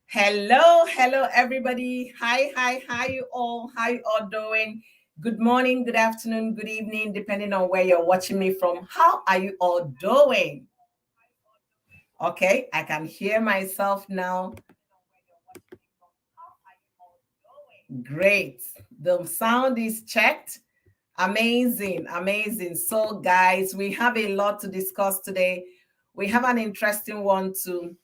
Hello, everybody. Hi, how you all doing? Good morning, good afternoon, good evening, depending on where you're watching me from. How are you all doing? Okay, I can hear myself now. Great. The sound is checked. Amazing. So, guys, we have a lot to discuss today. We have an interesting one to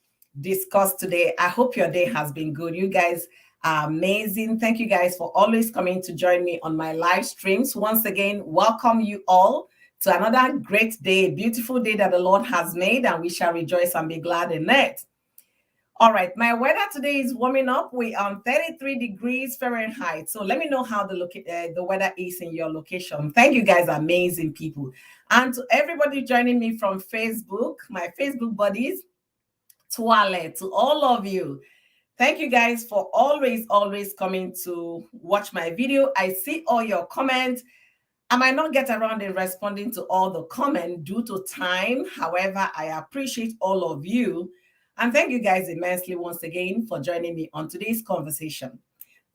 discuss today. I hope your day has been good. You guys are amazing. Thank you guys for always coming to join me on my live streams. Once again, welcome you all to another great day, beautiful day that the Lord has made, and we shall rejoice and be glad in it. All right, my weather today is warming up. We are 33 degrees Fahrenheit. So let me know how the weather is in your location. Thank you guys, amazing people. And to everybody joining me from Facebook, my Facebook buddies, Tuale, to all of you. Thank you guys for always coming to watch my video. I see all your comments. I might not get around in responding to all the comments due to time. However, I appreciate all of you. And thank you guys immensely once again for joining me on today's conversation.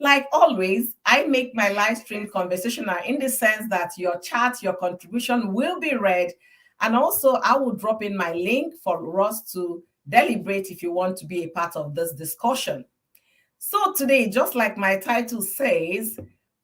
Like always, I make my live stream conversational in the sense that your chat, your contribution will be read. And also, I will drop in my link for us to deliberate if you want to be a part of this discussion. So today, just like my title says,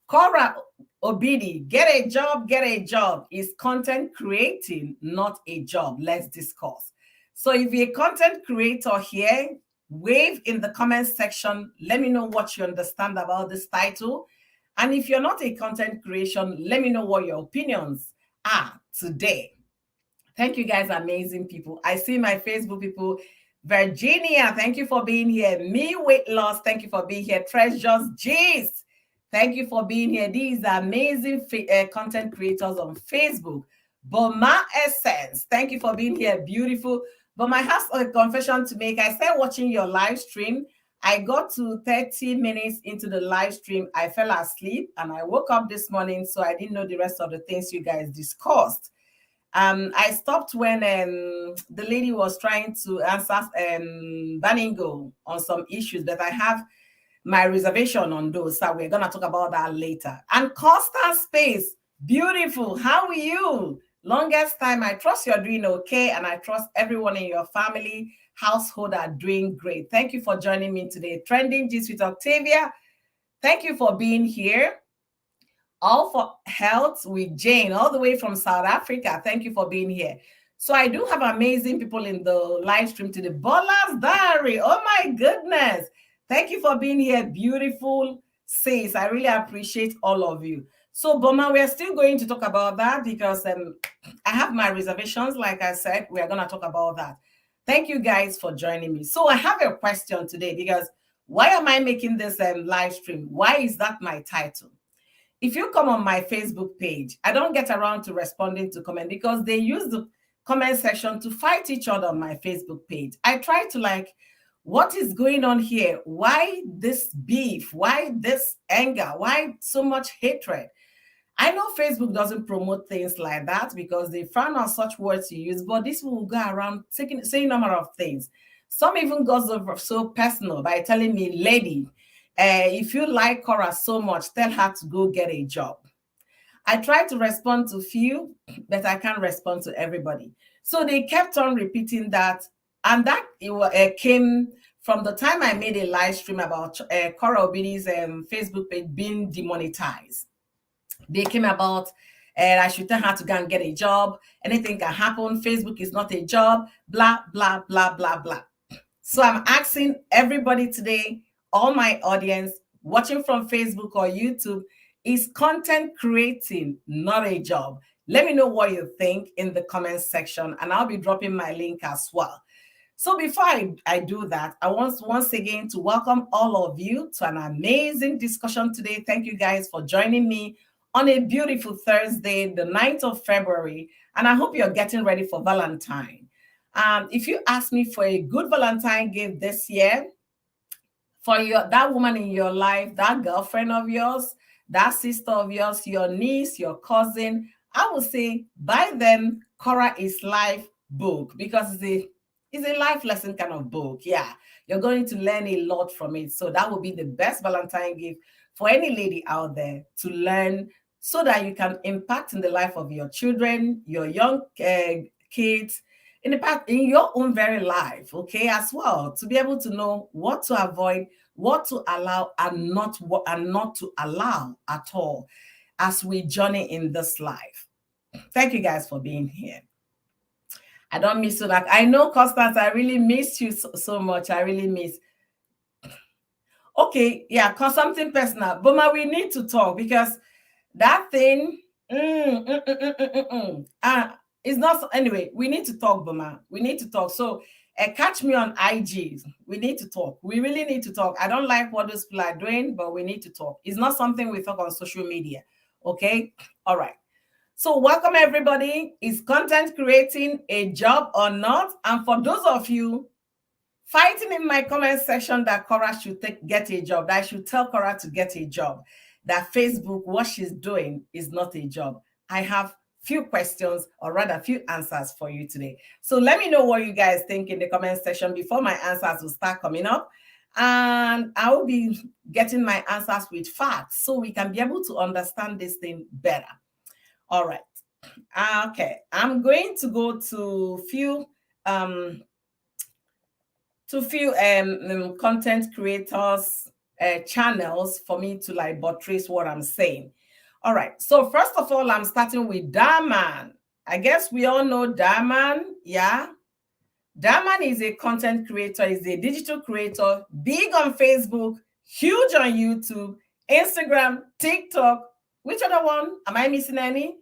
Korra Obidi, get a job is content creating, not a job. Let's discuss. So if you're a content creator here, wave in the comment section. Let me know what you understand about this title. And if you're not a content creation, let me know what your opinions are today. Thank you guys, amazing people. I see my Facebook people. Virginia, thank you for being here. Me Weight Loss, thank you for being here. Treasures G's, thank you for being here. These are amazing content creators on Facebook. Boma Essence, thank you for being here. Beautiful. But I have a confession to make. I started watching your live stream. I got to 30 minutes into the live stream. I fell asleep and I woke up this morning, so I didn't know the rest of the things you guys discussed. I stopped when the lady was trying to answer Baningo on some issues that I have my reservation on those. So we're going to talk about that later. And Constant Space, beautiful. How are you? Longest time. I trust you're doing okay. And I trust everyone in your family, household are doing great. Thank you for joining me today. Trending Gist with Octavia. Thank you for being here. All for Health with Jane, all the way from South Africa. Thank you for being here. So I do have amazing people in the live stream today. Bola's Diary. Oh my goodness. Thank you for being here. Beautiful sis. I really appreciate all of you. So Boma, we're still going to talk about that because I have my reservations. Like I said, we are going to talk about that. Thank you guys for joining me. So I have a question today because why am I making this live stream? Why is that my title? If you come on my Facebook page, I don't get around to responding to comment because they use the comment section to fight each other on my Facebook page. I try to what is going on here? Why this beef? Why this anger? Why so much hatred? I know Facebook doesn't promote things like that because they frown on such words you use, but this will go around saying a number of things. Some even goes so personal by telling me, lady, if you like Korra so much, tell her to go get a job. I tried to respond to few, but I can't respond to everybody. So they kept on repeating that. And that came from the time I made a live stream about Korra Obidi's Facebook page being demonetized. They came about, and I should tell her to go and get a job. Anything can happen. Facebook is not a job, blah, blah, blah, blah, blah. So I'm asking everybody today, all my audience watching from Facebook or YouTube, is content creating not a job? Let me know what you think in the comment section, and I'll be dropping my link as well. So before I do that, I want once again to welcome all of you to an amazing discussion today. Thank you guys for joining me on a beautiful Thursday, the 9th of February, and I hope you're getting ready for Valentine. If you ask me for a good Valentine gift this year, for that woman in your life, that girlfriend of yours, that sister of yours, your niece, your cousin, I would say buy them Korra is Life book because it's It's a life lesson kind of book. Yeah, you're going to learn a lot from it. So that would be the best Valentine gift for any lady out there to learn so that you can impact in the life of your children, your young kids, in your own very life, okay, as well, to be able to know what to avoid, what to allow, and not to allow at all as we journey in this life. Thank you guys for being here. I don't miss you. Like, I know, Constance, I really miss you so much. I really miss. Okay, yeah, cause something personal. But we need to talk because that thing, it's not. Anyway, we need to talk, Boma. We need to talk. So catch me on IG. We need to talk. We really need to talk. I don't like what those people are doing, but we need to talk. It's not something we talk on social media. Okay? All right. So welcome everybody. Is content creating a job or not? And for those of you fighting in my comment section that Korra should get a job, that I should tell Korra to get a job, that Facebook, what she's doing is not a job, I have few questions, or rather few answers for you today. So let me know what you guys think in the comment section before my answers will start coming up. And I will be getting my answers with facts so we can be able to understand this thing better. All right. Okay. I'm going to go to few content creators channels for me to like buttress what I'm saying. All right. So first of all, I'm starting with Darman. I guess we all know Darman. Yeah. Darman is a content creator, is a digital creator, big on Facebook, huge on YouTube, Instagram, TikTok. Which other one? Am I missing any?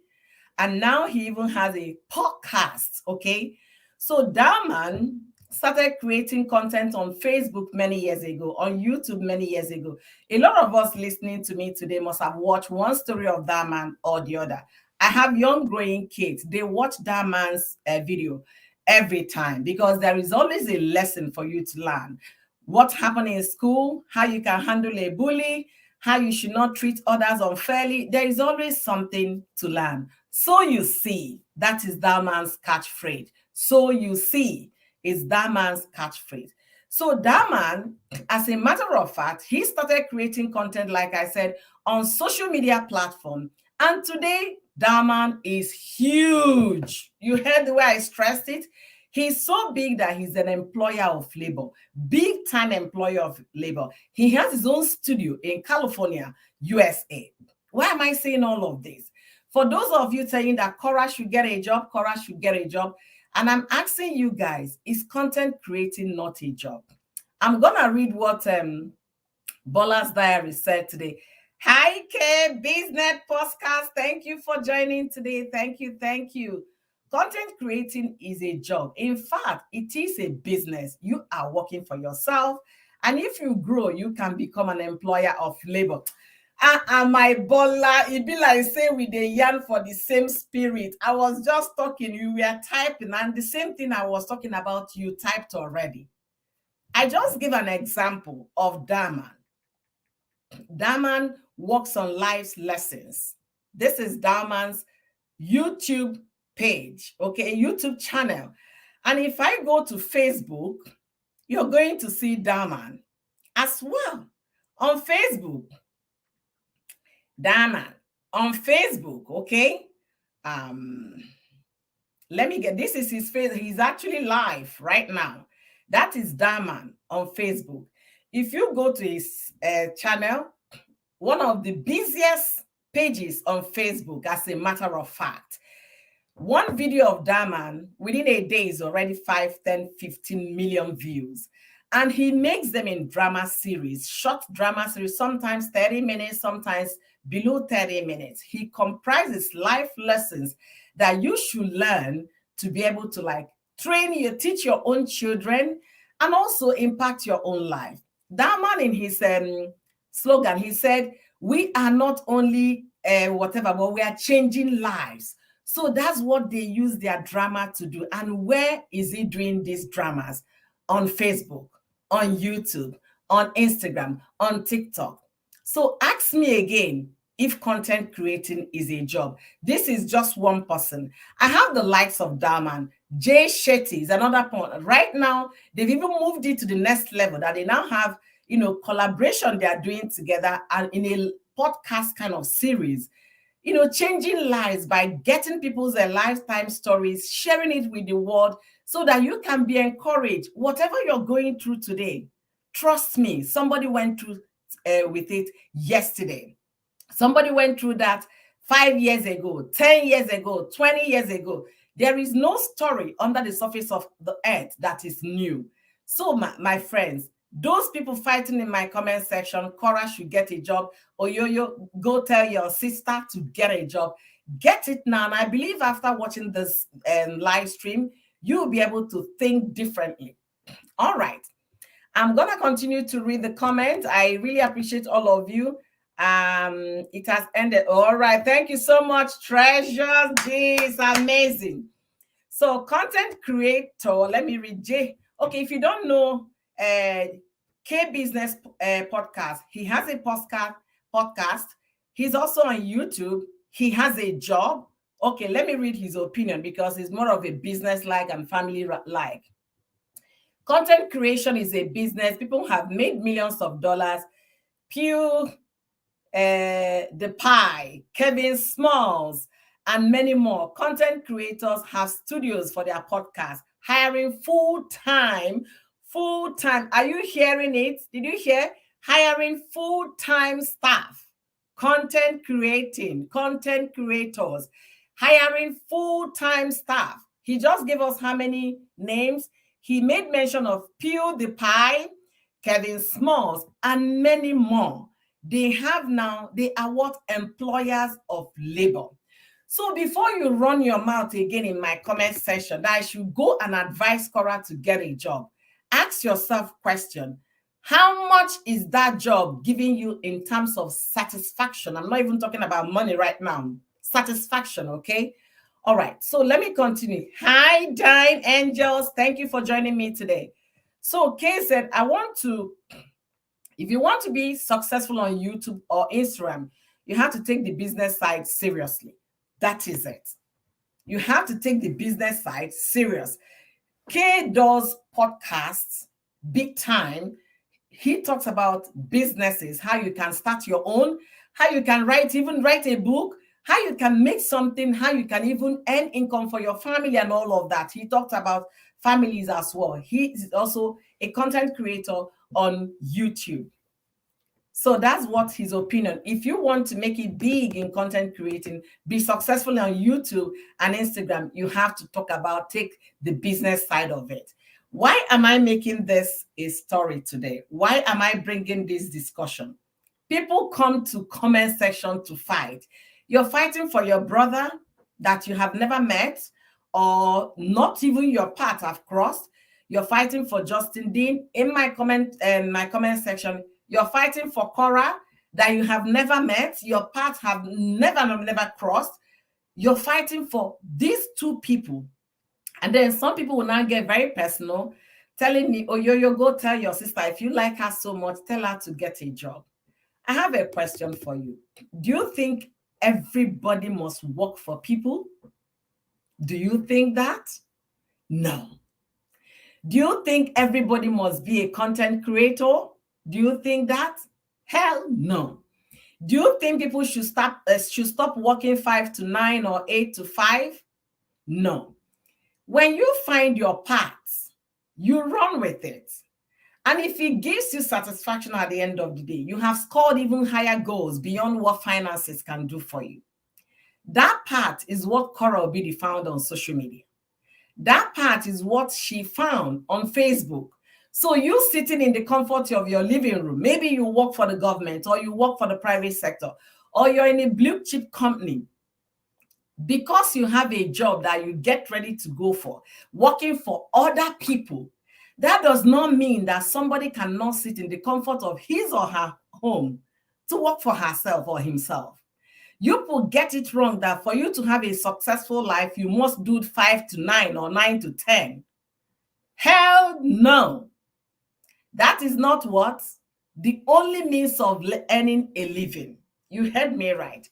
And now he even has a podcast. Okay. So Darman started creating content on Facebook many years ago, on YouTube many years ago. A lot of us listening to me today must have watched one story of that man or the other. I have young growing kids. They watch that man's video every time because there is always a lesson for you to learn. What happened in school, how you can handle a bully, how you should not treat others unfairly. There is always something to learn. So you see, that is that man's catchphrase. So you see, is that man's catchphrase. So that man, as a matter of fact, he started creating content, like I said, on social media platform. And today, that man is huge. You heard the way I stressed it. He's so big that he's an employer of labor, big time employer of labor. He has his own studio in California, USA. Why am I saying all of this? For those of you saying that Korra should get a job, Korra should get a job, and I'm asking you guys, is content creating not a job? I'm going to read what Bola's Diary said today. Hi, K Business Podcast. Thank you for joining today. Thank you. Thank you. Content creating is a job. In fact, it is a business. You are working for yourself. And if you grow, you can become an employer of labor. And my Bola, it be like say we dey yarn for the same spirit. I was just talking, you were typing, and the same thing I was talking about, you typed already. I just give an example of Darman. Darman works on life's lessons. This is Darman's YouTube page, okay, YouTube channel. And if I go to Facebook, you're going to see Darman as well on Facebook. Darman on Facebook, okay? Let me get, this is his face. He's actually live right now. That is Darman on Facebook. If you go to his channel, one of the busiest pages on Facebook, as a matter of fact, one video of Darman within a day is already 5, 10, 15 million views. And he makes them in drama series, short drama series, sometimes 30 minutes, sometimes below 30 minutes. He comprises life lessons that you should learn to be able to like teach your own children and also impact your own life. That man in his slogan, he said, we are not only whatever, but we are changing lives. So that's what they use their drama to do. And where is he doing these dramas? On Facebook, on YouTube, on Instagram, on TikTok. So ask me again if content creating is a job. This is just one person. I have the likes of Darman. Jay Shetty is another point. Right now, they've even moved it to the next level that they now have, collaboration they are doing together and in a podcast kind of series, changing lives by getting people's lifetime stories, sharing it with the world so that you can be encouraged. Whatever you're going through today, trust me, somebody went through with it yesterday. Somebody went through that 5 years ago, 10 years ago, 20 years ago. There is no story under the surface of the earth that is new. So, my friends, those people fighting in my comment section, Korra should get a job, or yo, go tell your sister to get a job. Get it now. And I believe after watching this live stream, you'll be able to think differently. All right. I'm going to continue to read the comments. I really appreciate all of you. It has ended. All right. Thank you so much, Treasures. This is amazing. So, content creator, let me read J. Okay, if you don't know K Business podcast, he has a podcast. He's also on YouTube. He has a job. Okay, let me read his opinion because he's more of a business-like and family-like. Content creation is a business. People have made millions of dollars. Pew, The Pie, Kevin Smalls, and many more. Content creators have studios for their podcast, hiring full-time. Are you hearing it? Did you hear? Hiring full-time staff. Content creators, hiring full-time staff. He just gave us how many names? He made mention of Pew the Pie, Kevin Smalls, and many more. They are what employers of labor. So before you run your mouth again in my comment section that I should go and advise Korra to get a job, ask yourself question. How much is that job giving you in terms of satisfaction? I'm not even talking about money right now. Satisfaction, okay? All right, so let me continue. Hi, Dine Angels. Thank you for joining me today. So Kay said, if you want to be successful on YouTube or Instagram, you have to take the business side seriously. That is it. You have to take the business side serious. Kay does podcasts big time. He talks about businesses, how you can start your own, how you can write a book, how you can make something, how you can even earn income for your family and all of that. He talked about families as well. He is also a content creator on YouTube. So that's what his opinion. If you want to make it big in content creating, be successful on YouTube and Instagram, you have to take the business side of it. Why am I making this a story today? Why am I bringing this discussion? People come to comment section to fight. You're fighting for your brother that you have never met or not even your path have crossed. You're fighting for Justin Dean. In my comment section, you're fighting for Korra that you have never met. Your paths have never crossed. You're fighting for these two people. And then some people will now get very personal, telling me, oh, yo, go tell your sister, if you like her so much, tell her to get a job. I have a question for you. Do you think everybody must work for people? Do you think that? No. Do you think everybody must be a content creator? Do you think that? Hell no. Do you think people should stop working 5 to 9 or 8 to 5? No. When you find your path, you run with it. And if it gives you satisfaction at the end of the day, you have scored even higher goals beyond what finances can do for you. That part is what Korra Obidi found on social media. That part is what she found on Facebook. So you sitting in the comfort of your living room, maybe you work for the government or you work for the private sector or you're in a blue chip company, because you have a job that you get ready to go for, working for other people, that does not mean that somebody cannot sit in the comfort of his or her home to work for herself or himself. You will get it wrong that for you to have a successful life, you must do 5 to 9 or 9 to 10. Hell no. That is not what the only means of earning a living. You heard me right.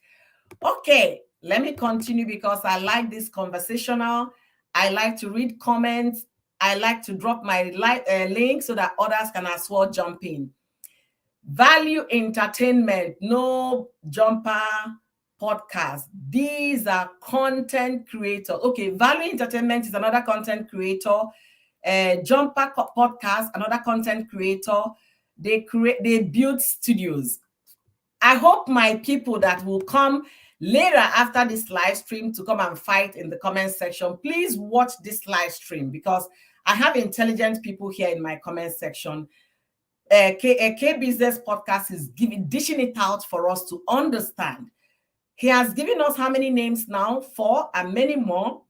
Okay, let me continue because I like this conversational. I like to read comments. I like to drop my link so that others can as well jump in. Value entertainment, no jumper podcast. These are content creators. Okay, Value Entertainment is another content creator. Jumper podcast, another content creator. They build studios. I hope my people that will come later after this live stream to come and fight in the comment section, please watch this live stream, because I have intelligent people here in my comment section. K Business Podcast is dishing it out for us to understand. He has given us how many names now? 4, and many more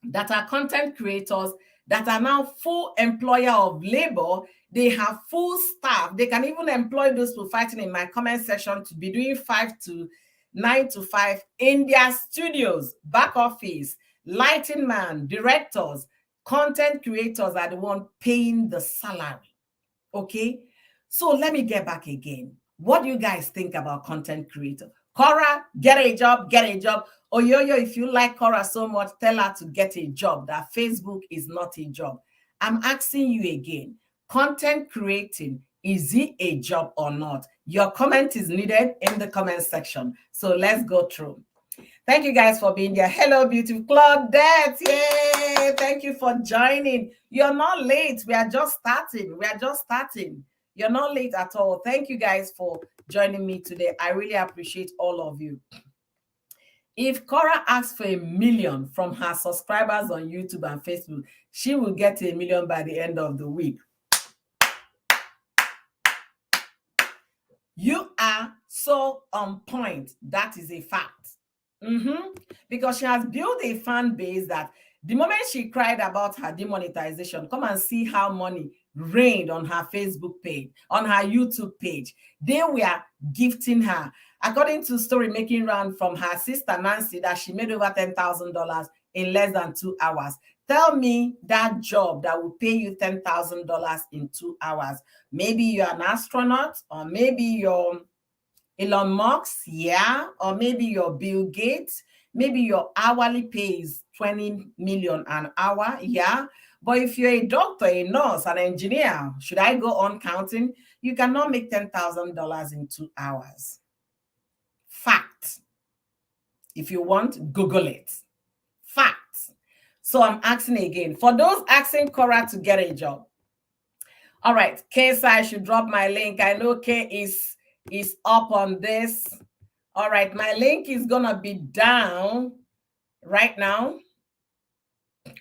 that are content creators that are now full employer of labor. They have full staff. They can even employ those people fighting in my comment section to be doing 9 to 5 in their studios, back office, lighting man, directors, content creators are the one paying the salary. Okay, so let me get back again. What do you guys think about content creator? Korra, get a job, get a job. Oyoyo, if you like Korra so much, tell her to get a job, that Facebook is not a job. I'm asking you again, content creating, is it a job or not? Your comment is needed in the comment section. So let's go through. Thank you guys for being there. Hello, beautiful Claudette. Yay! Thank you for joining. You're not late. We are just starting. You're not late at all. Thank you guys for joining me today. I really appreciate all of you. If Korra asks for 1 million from her subscribers on YouTube and Facebook, she will get 1 million by the end of the week. You are so on point. That is a fact. Because she has built a fan base that the moment she cried about her demonetization, come and see how money rained on her Facebook page, on her YouTube page. They were gifting her. According to story making round from her sister Nancy, that she made over $10,000 in less than 2 hours. Tell me that job that will pay you $10,000 in 2 hours. Maybe you're an astronaut, or maybe you're Elon Musk, yeah, or maybe you're Bill Gates, maybe your hourly pay is 20 million an hour, yeah. But if you're a doctor, a nurse, an engineer, should I go on counting? You cannot make $10,000 in 2 hours. Fact. If you want, Google it. Fact. So I'm asking again, for those asking Korra to get a job. All right, K said I should drop my link. I know K is up on this. All right, my link is gonna be down right now.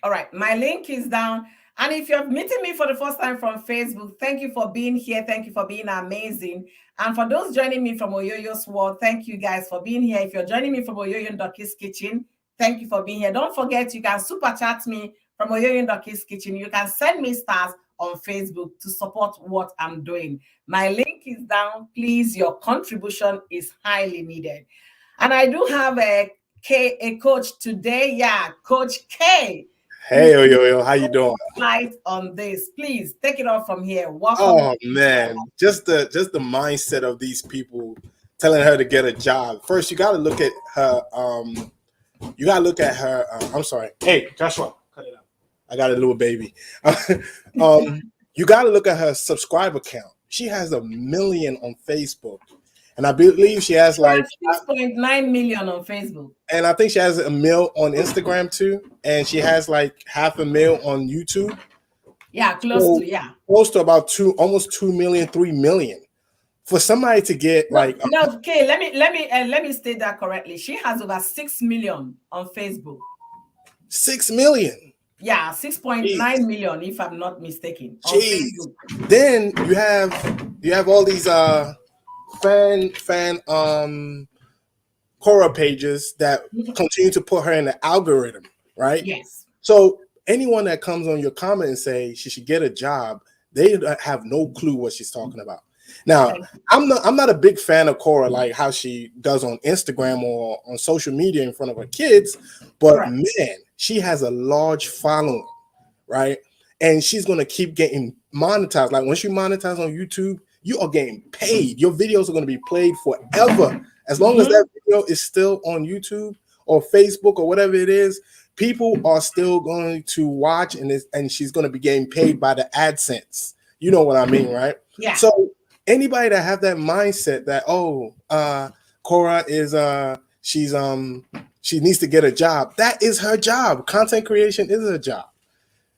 All right, my link is down. And if you're meeting me for the first time from Facebook, thank you for being here. Thank you for being amazing. And for those joining me from Oyoyo's World, thank you guys for being here. If you're joining me from Oyoyo and Doki's Kitchen, thank you for being here. Don't forget, you can super chat me from Oyoyo and Doki's Kitchen. You can send me stars on Facebook to support what I'm doing. My link is down. Please, your contribution is highly needed. And I do have a coach today. Yeah, Coach K. Hey, Oyoyo, how you doing? Light on this, please take it off from here. Welcome. Oh man, just the mindset of these people telling her to get a job. First, you got to look at her. You got to look at her. I'm sorry. Hey, Joshua, cut it out. I got a little baby. You got to look at her subscriber count. She has 1 million on Facebook, and I believe she has like 6.9 million on Facebook. And I think she has 1 million on Instagram too, and she has like 500,000 on YouTube. Yeah, close to about almost 2 million, 3 million. For somebody to get okay, let me state that correctly. She has over 6 million on Facebook. 6 million. Yeah, 6.9 million, if I'm not mistaken. Jeez. Then you have all these fan Korra pages that continue to put her in the algorithm, right? Yes. So anyone that comes on your comment and say she should get a job, they have no clue what she's talking about. Now, I'm not a big fan of Korra, like how she does on Instagram or on social media in front of her kids, but man, she has a large following, right? And she's gonna keep getting monetized. Like once you monetize on YouTube, you are getting paid. Your videos are going to be played forever. As long as that video is still on YouTube or Facebook or whatever it is, people are still going to watch, and she's going to be getting paid by the AdSense. You know what I mean, right? Yeah. So anybody that have that mindset that Korra is she needs to get a job. That is her job. Content creation is a job.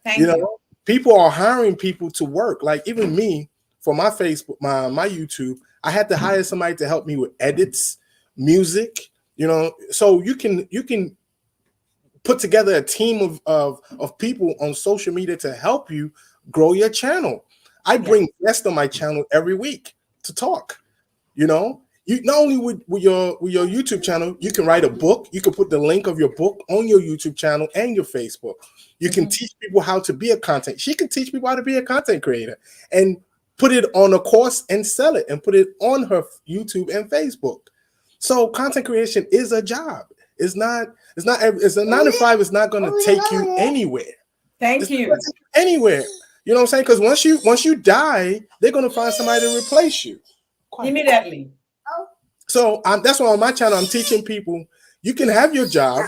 Thank you. People are hiring people to work. Like even me, for my Facebook, my YouTube, I had to hire somebody to help me with edits, music. So you can put together a team of people on social media to help you grow your channel. I bring guests on my channel every week to talk. You not only with your YouTube channel, you can write a book. You can put the link of your book on your YouTube channel and your Facebook. You can teach people how to be a content. She can teach people how to be a content creator and put it on a course and sell it and put it on her YouTube and Facebook. So content creation is a job. It's a 9 to 5. It's not going to take you anywhere. Thank you. Anywhere. You know what I'm saying? Because once you die, they're going to find somebody to replace you immediately. So that's why on my channel I'm teaching people you can have your job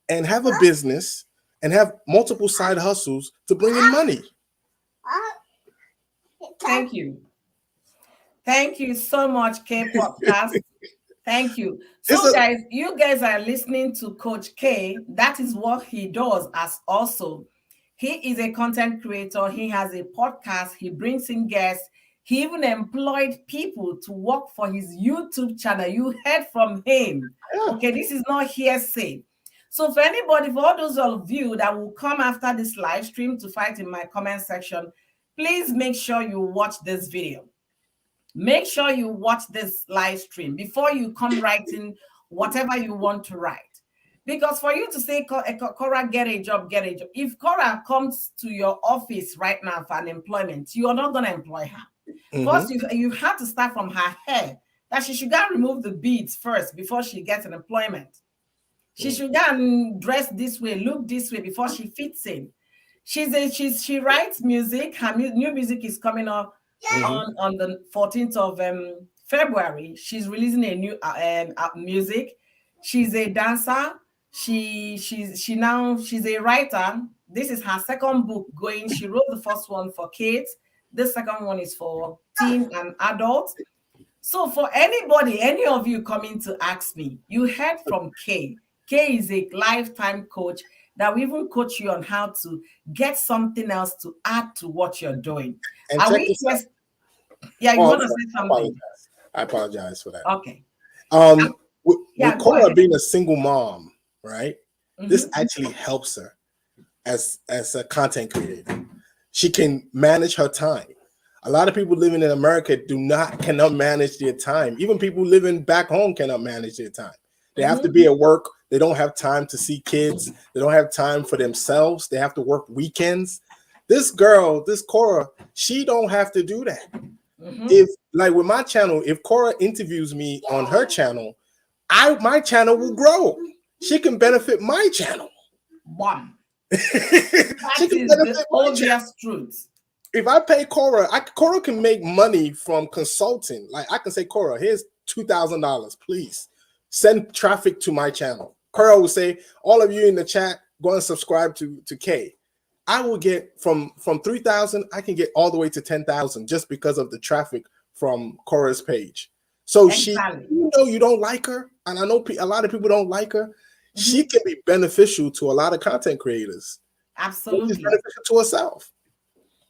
and have a business and have multiple side hustles to bring in money. Thank you. Thank you so much, K Podcast. Thank you. So guys, you guys are listening to Coach K. That is what he does as also. He is a content creator. He has a podcast. He brings in guests. He even employed people to work for his YouTube channel. You heard from him. Okay, this is not hearsay. So for anybody, for all those of you that will come after this live stream to fight in my comment section, please make sure you watch this video. Make sure you watch this live stream before you come writing whatever you want to write. Because for you to say, Korra, get a job. If Korra comes to your office right now for unemployment, you are not going to employ her. First, you have to start from her hair. That she should go and remove the beads first before she gets an employment. She should go and dress this way, look this way before she fits in. She writes music. Her new music is coming up on the 14th of February. She's releasing a new music. She's a dancer. She's a writer. This is her second book going. She wrote the first one for kids. The second one is for teen and adults. So for anybody, any of you coming to ask me, you heard from Kay. Kay is a lifetime coach that will even coach you on how to get something else to add to what you're doing. And check this out. Yeah, you want to say something? I apologize for that. Okay. With Korra being a single mom, right? This actually helps her as a content creator. She can manage her time. A lot of people living in America cannot manage their time. Even people living back home cannot manage their time. They have to be at work. They don't have time to see kids. They don't have time for themselves. They have to work weekends. This girl, this Korra, she don't have to do that. If like with my channel, if Korra interviews me on her channel, my channel will grow. She can benefit my channel. One. That is the obvious truth. If I pay Korra, Korra can make money from consulting. Like I can say, Korra, here's $2,000. Please send traffic to my channel. Korra will say, all of you in the chat, go and subscribe to Kay. I will get from 3,000, I can get all the way to 10,000 just because of the traffic from Korra's page. So she, even though you don't like her, and I know a lot of people don't like her, she can be beneficial to a lot of content creators. Absolutely. She's beneficial to herself.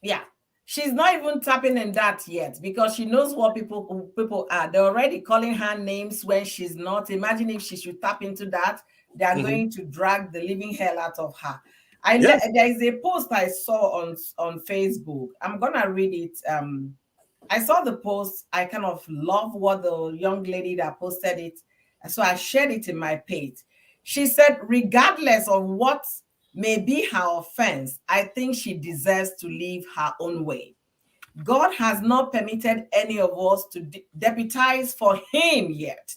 Yeah. She's not even tapping in that yet because she knows what people are. They're already calling her names when she's not. Imagine if she should tap into that. They are going to drag the living hell out of her. There is a post I saw on Facebook. I'm gonna read it. I saw the post. I kind of love what the young lady that posted it, so I shared it in my page. She said, regardless of what may be her offense, I think she deserves to live her own way. God has not permitted any of us to deputize for him yet.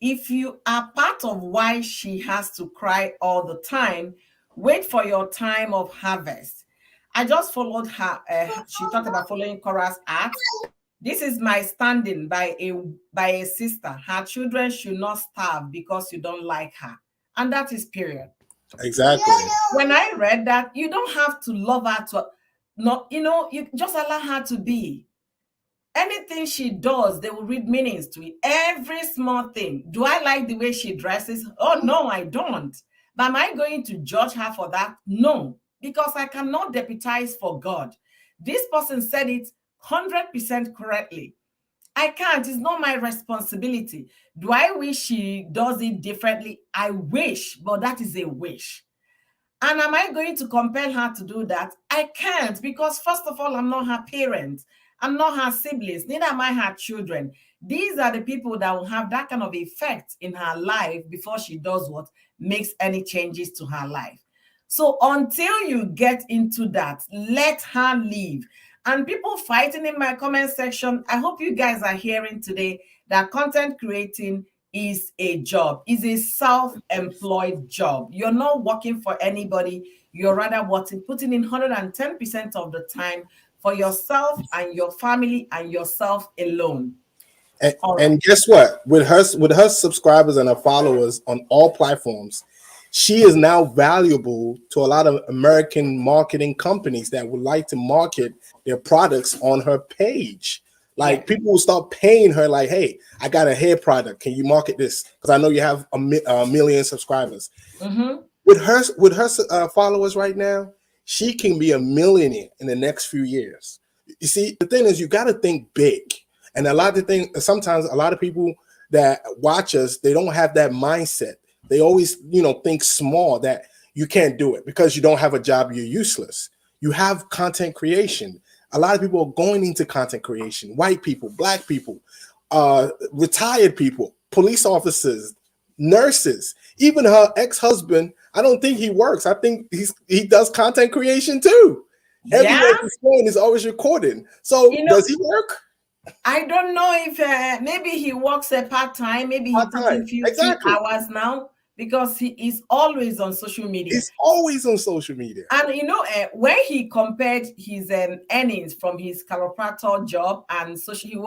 If you are part of why she has to cry all the time, wait for your time of harvest. I just followed her. She talked about following Korra's art. This is my standing by a sister. Her children should not starve because you don't like her. And that is period. Exactly. When I read that, you don't have to love her to not, you just allow her to be. Anything she does, they will read meanings to it. Every small thing. Do I like the way she dresses? Oh, no, I don't. But am I going to judge her for that? No, because I cannot deputize for God. This person said it 100% correctly. I can't. It's not my responsibility. Do I wish she does it differently? I wish, but that is a wish. And am I going to compel her to do that? I can't, because first of all, I'm not her parent. I'm not her siblings. Neither am I her children. These are the people that will have that kind of effect in her life before she does what makes any changes to her life. So until you get into that, let her live. And people fighting in my comment section, I hope you guys are hearing today that content creating is a job, is a self-employed job. You're not working for anybody. You're rather putting in 110% of the time for yourself and your family and yourself alone. And guess what? With her subscribers and her followers on all platforms, she is now valuable to a lot of American marketing companies that would like to market their products on her page. Like people will start paying her, like, "Hey, I got a hair product. Can you market this? Because I know you have a million subscribers." Mm-hmm. With her followers right now, she can be a millionaire in the next few years. You see, the thing is, you got to think big. And sometimes a lot of people that watch us, they don't have that mindset. They always, think small, that you can't do it because you don't have a job, you're useless. You have content creation. A lot of people are going into content creation. White people, black people, retired people, police officers, nurses, even her ex-husband. I don't think he works. I think he does content creation too. Yeah. Everywhere he's going, he's always recording. So does he work? I don't know if maybe he works a part-time, maybe he puts in few hours now, because he is always on social media. He's always on social media. And when he compared his earnings from his chiropractor job and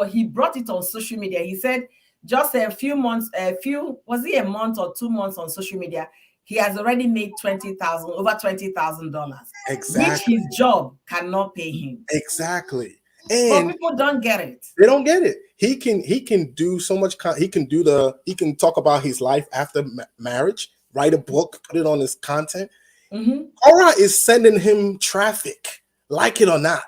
he brought it on social media. He said just a few months, was it a month or 2 months on social media, he has already made over $20,000. Exactly. Which his job cannot pay him. Exactly. And but people don't get it. They don't get it. He can do so much. He can talk about his life after marriage, write a book, put it on his content. Mm-hmm. Korra is sending him traffic, like it or not.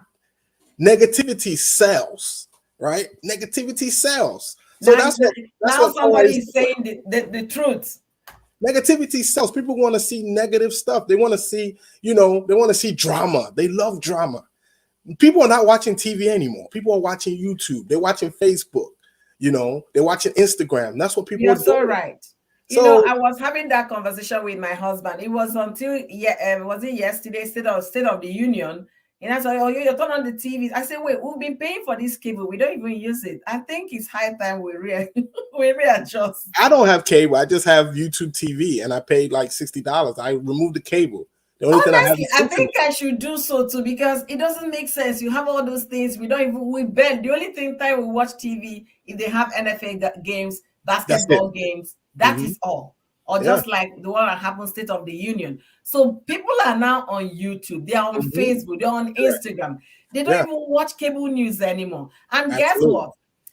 Negativity sells, right? Negativity sells. So that's what somebody is saying the truth. Negativity sells. People want to see negative stuff. They want to see, they want to see drama. They love drama. People are not watching TV anymore. People are watching YouTube. They're watching Facebook. They're watching Instagram. That's what people are doing. You're so right. So, I was having that conversation with my husband. It was until was it yesterday, State of the Union? And I said, "Oh, you turn on the TV." I said, "Wait, we've been paying for this cable. We don't even use it. I think it's high time we readjust." I don't have cable. I just have YouTube TV, and I paid like $60. I removed the cable. Honestly, I think I should do so too, because it doesn't make sense. You have all those things. We bet. The only time we watch TV if they have NFL games, basketball games. That is all. Or just like the one that happened State of the Union. So people are now on YouTube. They're on Facebook. They're on Instagram. They don't even watch cable news anymore. And guess what?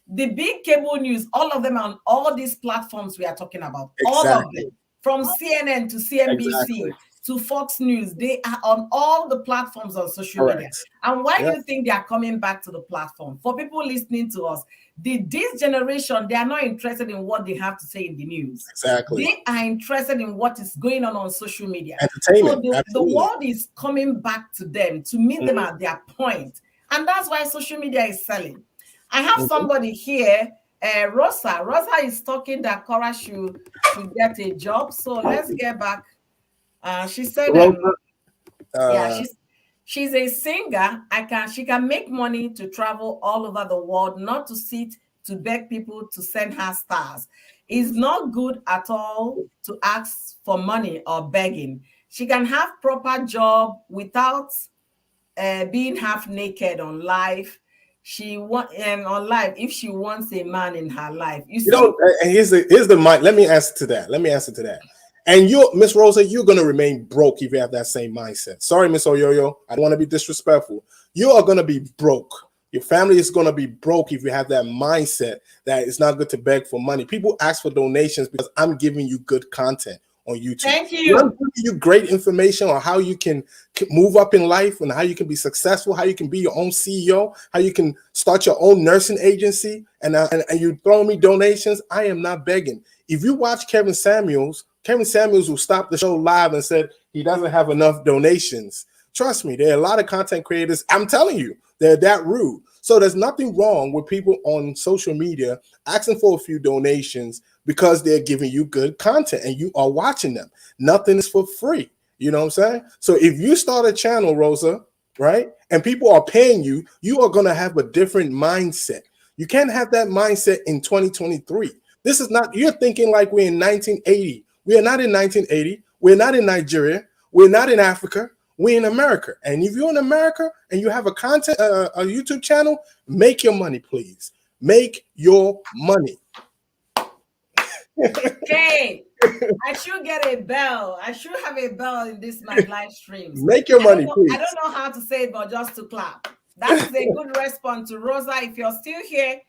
The big cable news, all of them are on all these platforms we are talking about. All of them. From CNN to CNBC. To Fox News, they are on all the platforms on social media. And why do you think they are coming back to the platform? For people listening to us, this generation, they are not interested in what they have to say in the news. Exactly. They are interested in what is going on social media. Entertainment. So the world is coming back to them to meet them at their point. And that's why social media is selling. I have somebody here, Rosa. Rosa is talking that Korra should get a job. So let's get back. She said, she's a singer. She can make money to travel all over the world, not to sit to beg people to send her stars. It's not good at all to ask for money or begging. She can have proper job without being half naked on live. On live if she wants a man in her life. And here's the mind. Let me answer to that. And you, Miss Rosa, you're gonna remain broke if you have that same mindset. Sorry, Miss Oyoyo, I don't want to be disrespectful. You are gonna be broke. Your family is gonna be broke if you have that mindset that it's not good to beg for money. People ask for donations because I'm giving you good content on YouTube. Thank you. I'm giving you great information on how you can move up in life and how you can be successful, how you can be your own CEO, how you can start your own nursing agency, and you throw me donations. I am not begging. If you watch Kevin Samuels will stop the show live and said he doesn't have enough donations. Trust me, there are a lot of content creators. I'm telling you, they're that rude. So there's nothing wrong with people on social media asking for a few donations because they're giving you good content and you are watching them. Nothing is for free. You know what I'm saying? So if you start a channel, Rosa, right, and people are paying you, you are going to have a different mindset. You can't have that mindset in 2023. This is not, you're thinking like we're in 1980. We are not in 1980. We're not in Nigeria. We're not in Africa. We're in America. And if you're in America and you have a YouTube channel, make your money, please. Make your money. Okay. I should get a bell. I should have a bell in this my live streams. Make your money, please. I don't know how to say it, but just to clap. That is a good response to Rosa. If you're still here,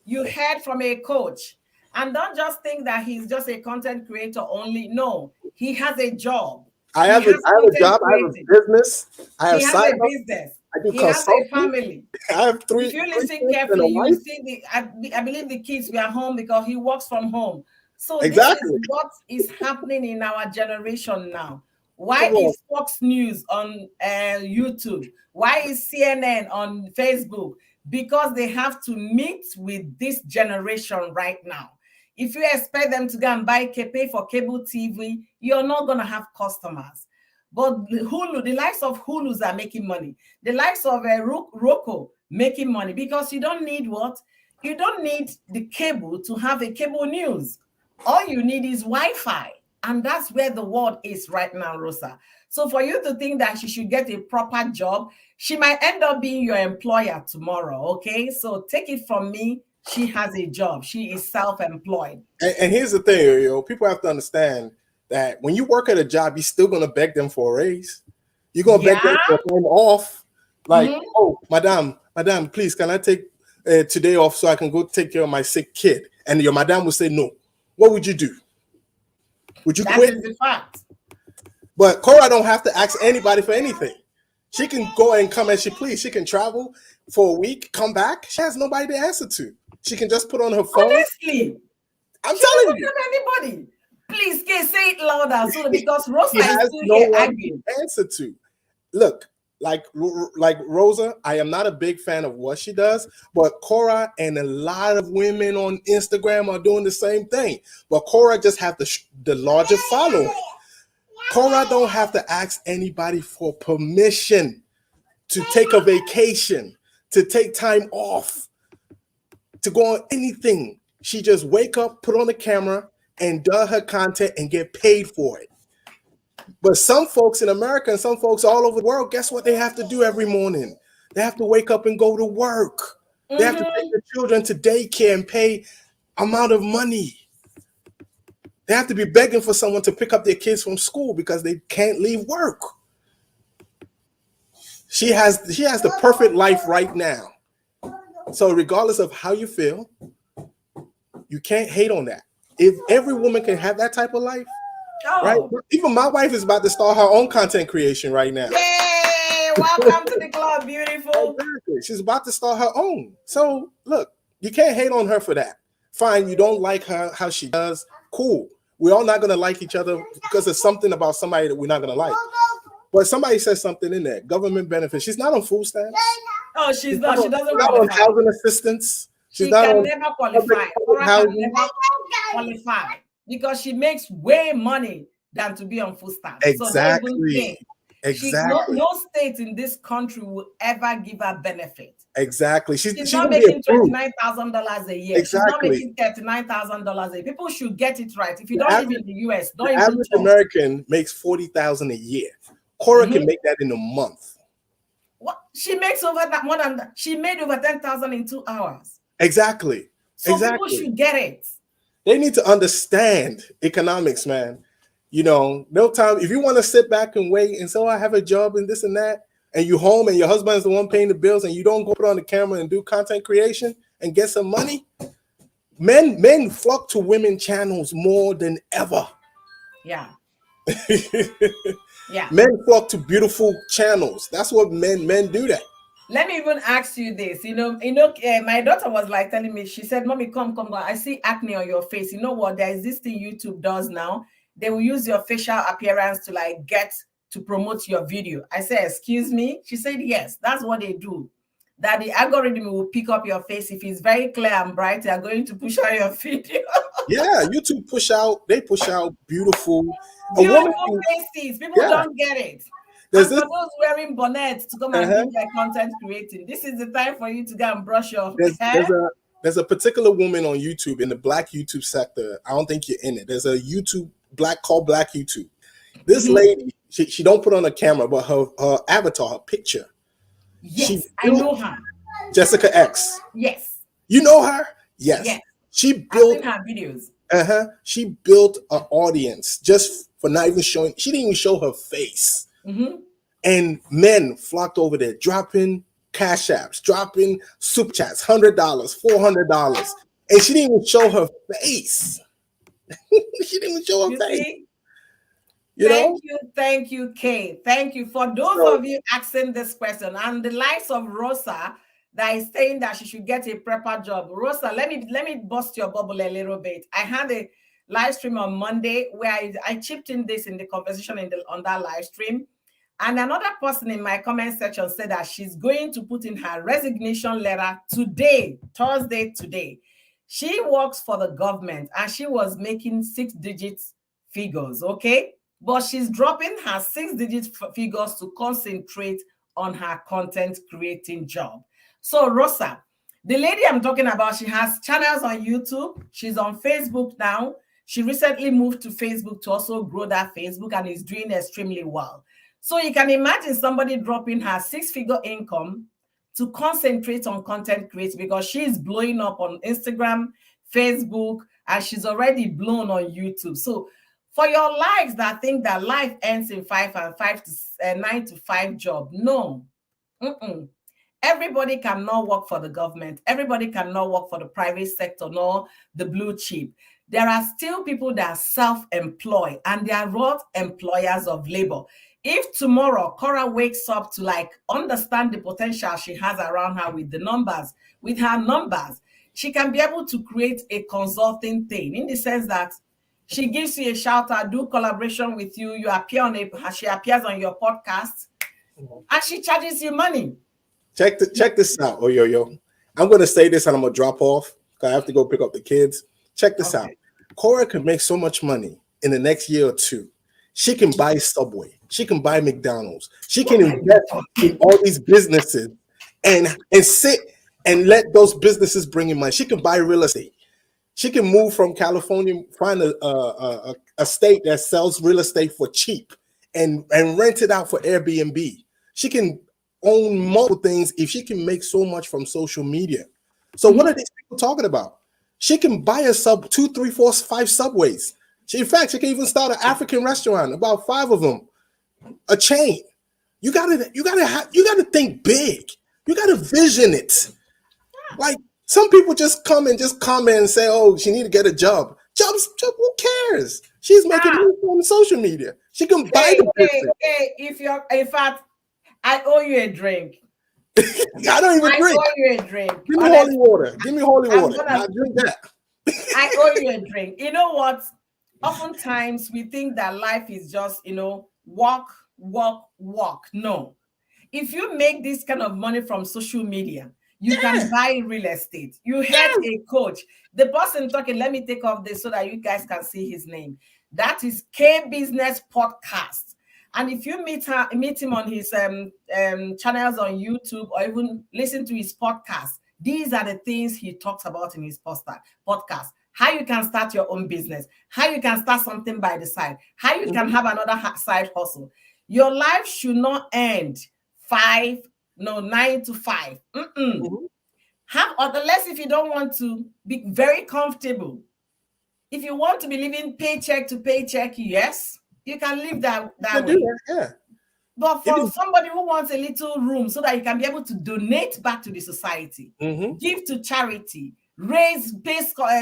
you heard from a coach. And don't just think that he's just a content creator only. No, he has a job. I have a job. I have a business. He has a business. He has a family. I have three. If you listen carefully, you see I believe the kids were home because he works from home. So exactly. This is what is happening in our generation now. Why is Fox News on YouTube? Why is CNN on Facebook? Because they have to meet with this generation right now. If you expect them to go and pay for cable TV, you're not going to have customers. But Hulu, the likes of Hulus are making money. The likes of Roku making money because you don't need what? You don't need the cable to have a cable news. All you need is Wi-Fi. And that's where the world is right now, Rosa. So for you to think that she should get a proper job, she might end up being your employer tomorrow, okay? So take it from me. She has a job. She is self-employed. And here's the thing, people have to understand that when you work at a job, you're still going to beg them for a raise. You're going to beg them for time off. Like, oh, madam, please, can I take today off so I can go take care of my sick kid? And your madam will say no. What would you do? Would you quit? That is the fact. But Korra don't have to ask anybody for anything. She can go and come as she please. She can travel for a week, come back. She has nobody to answer to. She can just put on her phone. Honestly, I'm telling you. Anybody. Please, say it louder, so because Rosa is still no here one arguing. To answer to. Look, like Rosa, I am not a big fan of what she does, but Korra and a lot of women on Instagram are doing the same thing. But Korra just have the larger following. Korra don't have to ask anybody for permission to take a vacation, to take time off, to go on anything. She just wake up, put on the camera, and do her content and get paid for it. But some folks in America and some folks all over the world, guess what they have to do every morning? They have to wake up and go to work. They have to take their children to daycare and pay amount of money. They have to be begging for someone to pick up their kids from school because they can't leave work. She has the perfect life right now. So regardless of how you feel, you can't hate on that. If every woman can have that type of life, right? Even my wife is about to start her own content creation right now. Yay! Welcome to the club, beautiful. Exactly. She's about to start her own. So look, you can't hate on her for that. Fine, you don't like her how she does. Cool. We're all not gonna like each other because there's something about somebody that we're not gonna like. But somebody says something in there. Government benefits. She's not on food stamps. Oh, she's not. She doesn't not on housing assistance. She can never qualify. Korra can never qualify because she makes way money than to be on food stamps. Exactly. So exactly. No state in this country will ever give her benefit. Exactly. She's not making $29,000 a year. Exactly. She's not making $39,000 a year. People should get it right. If you don't live in the US, don't even average American makes $40,000 a year. Korra can make that in a month. What? She makes over that more than that. She made over 10,000 in 2 hours. Exactly. So people should get it. They need to understand economics, man. You know, no time. If you want to sit back and wait and say, oh, I have a job and this and that, and you home and your husband is the one paying the bills and you don't go put on the camera and do content creation and get some money, men flock to women channels more than ever. Yeah. Yeah. Men flock to beautiful channels. That's what men do that. Let me even ask you this. My daughter was like telling me, she said, Mommy, come. I see acne on your face. You know what? There is this thing YouTube does now. They will use your facial appearance to like get to promote your video. I said, excuse me? She said, yes, that's what they do. That the algorithm will pick up your face. If it's very clear and bright, they are going to push out your video. Yeah, YouTube they push out beautiful faces. People don't get it. For those wearing bonnets to come and do their content creating, this is the time for you to go and brush your hair. There's a particular woman on YouTube in the Black YouTube sector. I don't think you're in it. There's a YouTube called Black YouTube. This lady, she don't put on a camera, but her avatar, her picture. Yes, I know her. Jessica X. Yes. You know her? Yes. Yes. She built her videos. She built an audience just for not even showing. She didn't even show her face. And men flocked over there, dropping cash apps, dropping soup chats, $100, $400, and she didn't even show her face. She didn't even show her face. Thank you, Kay. Thank you for those of you asking this question, and the likes of Rosa that is saying that she should get a prepper job. Rosa, let me bust your bubble a little bit. I had a live stream on Monday where I chipped in this in the conversation on that live stream. And another person in my comment section said that she's going to put in her resignation letter today, Thursday today. She works for the government and she was making 6-digit figures, okay? But she's dropping her 6-digit figures to concentrate on her content creating job. So Rosa, the lady I'm talking about, she has channels on YouTube. She's on Facebook now. She recently moved to Facebook to also grow that Facebook and is doing extremely well. So you can imagine somebody dropping her 6-figure income to concentrate on content creation because she's blowing up on Instagram, Facebook, and she's already blown on YouTube. So for your lives that think that life ends in 9 to 5 job, no. Everybody cannot work for the government. Everybody cannot work for the private sector, nor the blue chip. There are still people that are self-employed and they are not employers of labor. If tomorrow Korra wakes up to like understand the potential she has around her with the numbers, with her numbers, she can be able to create a consulting thing in the sense that she gives you a shout out, do collaboration with you, you appear on she appears on your podcast, and she charges you money. Check this out. Yo. I'm gonna say this and I'm gonna drop off because I have to go pick up the kids. Check this out. Korra can make so much money in the next year or two. She can buy Subway. She can buy McDonald's. She can invest in all these businesses and sit and let those businesses bring in money. She can buy real estate. She can move from California, find a state that sells real estate for cheap and rent it out for Airbnb. She can own multiple things if she can make so much from social media. So what are these people talking about? She can buy a 2, 3, 4, 5 Subways. In fact, she can even start an African restaurant, about 5 of them, a chain. You gotta think big. You gotta vision it. Like some people just come and just comment and say, "Oh, she need to get a job." Jobs, who cares? She's making money on social media. She can buy the business. In fact, I owe you a drink. I don't even drink. I owe you a drink. Give me holy water. Give me holy water. I drink that. I owe you a drink. You know what? Oftentimes we think that life is just, walk. No. If you make this kind of money from social media, you can buy real estate. You had a coach. The person talking, let me take off this so that you guys can see his name. That is K Business Podcast. And if you meet him on his channels on YouTube or even listen to his podcast, these are the things he talks about in his podcast. How you can start your own business, how you can start something by the side, how you can have another side hustle. Your life should not end 9 to 5. Unless if you don't want to be very comfortable. If you want to be living paycheck to paycheck, yes. You can live that do way. that, yeah. But for somebody who wants a little room so that you can be able to donate back to the society, give to charity, pay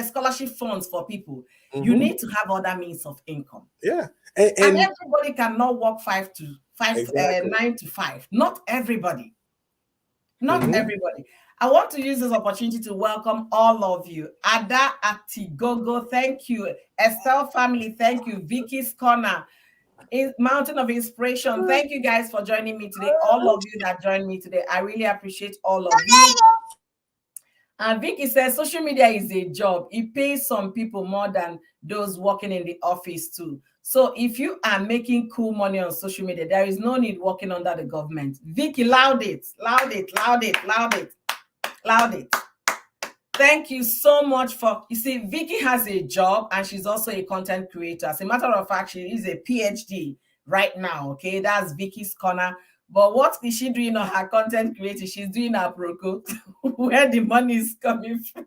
scholarship funds for people, you need to have other means of income. Yeah. And everybody cannot work 9 to 5. Not everybody. Not everybody. I want to use this opportunity to welcome all of you. Ada Atigogo, thank you. Estelle family, thank you. Vicky's Corner, Mountain of Inspiration. Thank you guys for joining me today. All of you that joined me today, I really appreciate all of you. And Vicky says social media is a job. It pays some people more than those working in the office too. So if you are making cool money on social media, there is no need working under the government. Vicky, loud it, loud it, loud it, loud it, loud it. Thank you so much for, you see, Vicky has a job and she's also a content creator. As a matter of fact, she is a PhD right now, okay? That's Vicky's Corner. But what is she doing on her content creating? She's doing her proco, where the money is coming from.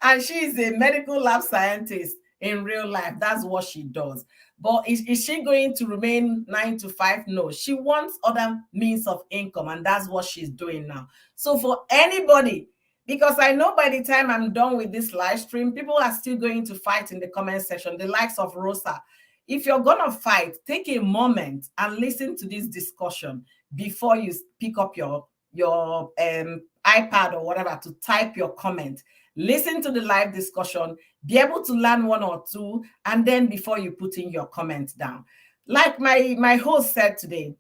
And she is a medical lab scientist in real life. That's what she does. But is she going to remain 9 to 5? No, she wants other means of income, and that's what she's doing now. So for anybody, because I know by the time I'm done with this live stream, people are still going to fight in the comment section, the likes of Rosa. If you're going to fight, take a moment and listen to this discussion before you pick up your iPad or whatever to type your comment. Listen to the live discussion, be able to learn one or two, and then before you put in your comment down. Like my host said today,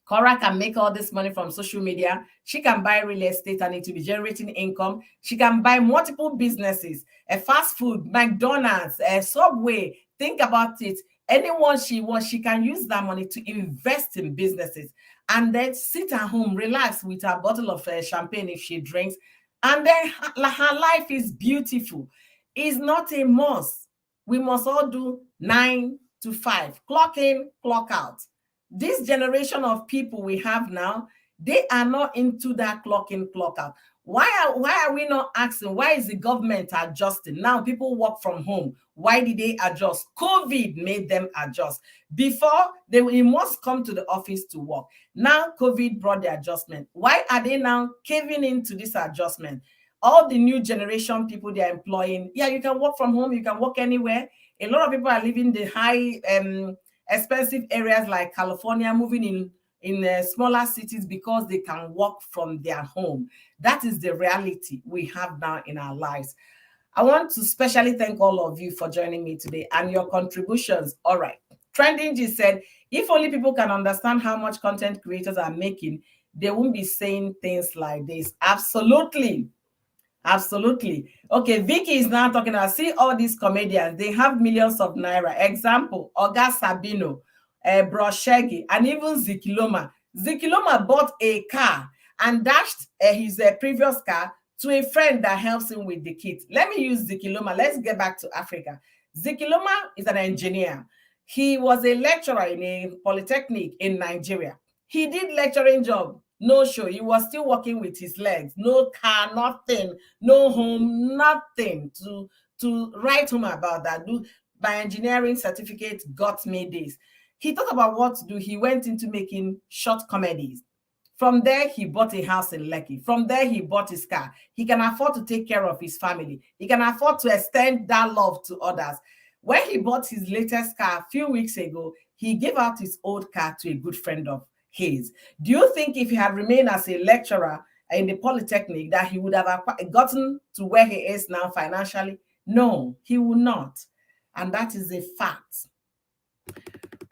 Korra can make all this money from social media. She can buy real estate and it will be generating income. She can buy multiple businesses, a fast food, McDonald's, a Subway. Think about it. Anyone she wants, she can use that money to invest in businesses and then sit at home, relax with a bottle of champagne if she drinks. And then her life is beautiful. It's not a must. We must all do 9 to 5. Clock in, clock out. This generation of people we have now, they are not into that clock in, clock out. Why are we not asking? Why is the government adjusting? Now people work from home. Why did they adjust? COVID made them adjust. Before, they must come to the office to work. Now COVID brought the adjustment. Why are they now caving into this adjustment? All the new generation people they are employing, yeah, you can work from home, you can work anywhere. A lot of people are living the high expensive areas like California, moving in smaller cities because they can work from their home. That is the reality we have now in our lives. I want to specially thank all of you for joining me today and your contributions. All right. Trending G said, if only people can understand how much content creators are making, they won't be saying things like this. Absolutely. Absolutely. Okay, Vicky is now talking about, see all these comedians, they have millions of naira. Example, Oga Sabino, Broshegi, and even Zikiloma. Zikiloma bought a car and dashed his previous car to a friend that helps him with the kit. Let me use Zikiloma. Let's get back to Africa. Zikiloma is an engineer. He was a lecturer in a polytechnic in Nigeria. He did lecturing job. No show. He was still working with his legs. No car, nothing. No home, nothing to write home about that. My engineering certificate got me this. He thought about what to do. He went into making short comedies. From there, he bought a house in Lekki. From there, he bought his car. He can afford to take care of his family. He can afford to extend that love to others. When he bought his latest car a few weeks ago, he gave out his old car to a good friend of his. Do you think if he had remained as a lecturer in the Polytechnic that he would have gotten to where he is now financially? No, he would not. And that is a fact.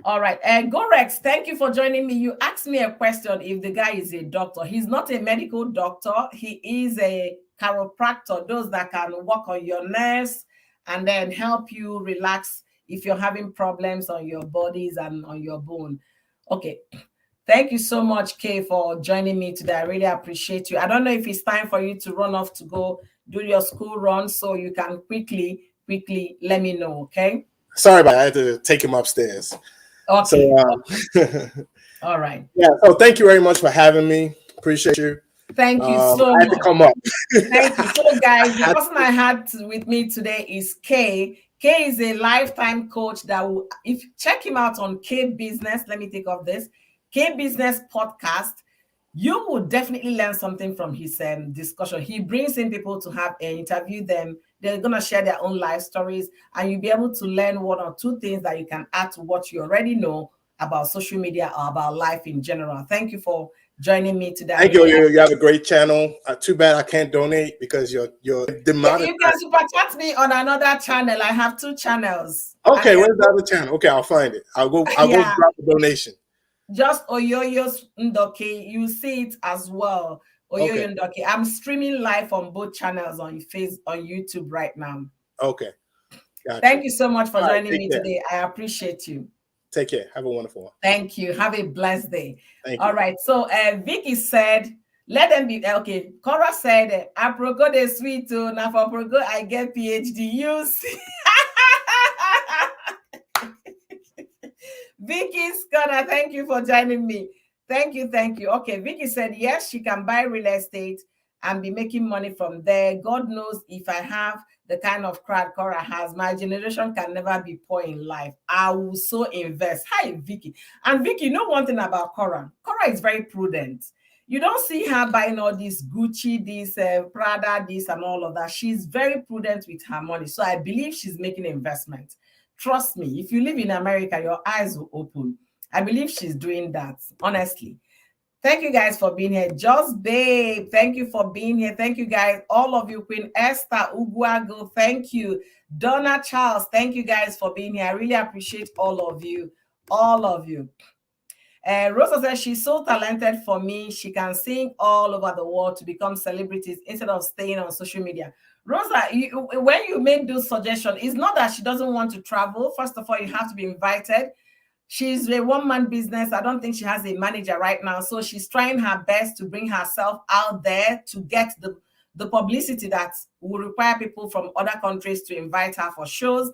All right. Gorex, thank you for joining me. You asked me a question if the guy is a doctor. He's not a medical doctor. He is a chiropractor, those that can work on your nerves and then help you relax if you're having problems on your bodies and on your bone. Okay. Thank you so much, Kay, for joining me today. I really appreciate you. I don't know if it's time for you to run off to go do your school run, so you can quickly let me know, okay? Sorry about that. I had to take him upstairs. Okay. So, all right. Yeah. So thank you very much for having me. Appreciate you. Thank you so I had much. to come up. Thank you. So, guys, the person I had with me today is Kay. Kay is a lifetime coach that will, if check him out on K Business, let me take off this K Business podcast. You will definitely learn something from his discussion. He brings in people to have interview them. They're going to share their own life stories, and you'll be able to learn one or two things that you can add to what you already know about social media or about life in general. Thank you for joining me today. Thank you. You have a great channel. Too bad I can't donate because you're demonetized. You can super chat me on another channel. I have 2 channels. Okay, where's the other channel? Okay, I'll find it. I'll go drop a donation. Just Oyoyo's Ndoke. You see it as well. Oyoyo Ndoke. I'm streaming live on both channels on YouTube right now. Okay. Gotcha. Thank you so much for joining me today. I appreciate you. Take care. Have a wonderful one. Thank you. Have a blessed day. Thank you. All right. So Vicky said, let them be okay. Korra said, Aproko de sweet too. Now for Aproko, I get PhD. You see. Vicky Scott, thank you for joining me. Thank you. Okay, Vicky said, yes, she can buy real estate and be making money from there. God knows if I have the kind of crowd Korra has, my generation can never be poor in life. I will so invest. Hi, Vicky. And Vicky, you know one thing about Korra? Korra is very prudent. You don't see her buying all this Gucci, this Prada, this and all of that. She's very prudent with her money. So I believe she's making investments. Trust me, if you live in America, your eyes will open. I believe she's doing that, honestly. Thank you guys for being here. Just Babe, thank you for being here. Thank you guys, all of you. Queen Esther Uguago, thank you. Donna Charles, thank you guys for being here. I really appreciate all of you. All of you. Rosa says she's so talented for me. She can sing all over the world to become celebrities instead of staying on social media. Rosa, when you make those suggestions, it's not that she doesn't want to travel. First of all, you have to be invited. She's a one-man business. I don't think she has a manager right now. So she's trying her best to bring herself out there to get the publicity that will require people from other countries to invite her for shows.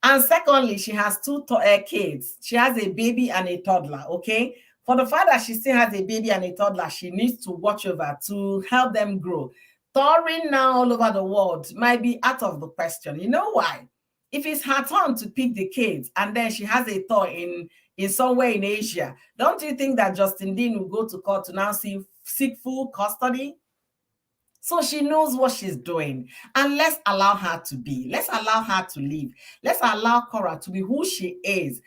And secondly, she has 2 kids. She has a baby and a toddler, okay? For the fact that she still has a baby and a toddler, she needs to watch over to help them grow. Touring now all over the world might be out of the question. You know why? If it's her turn to pick the kids and then she has a tour in somewhere in Asia, don't you think that Justin Dean will go to court to now seek full custody? So she knows what she's doing. And let's allow her to be. Let's allow her to live. Let's allow Korra to be who she is.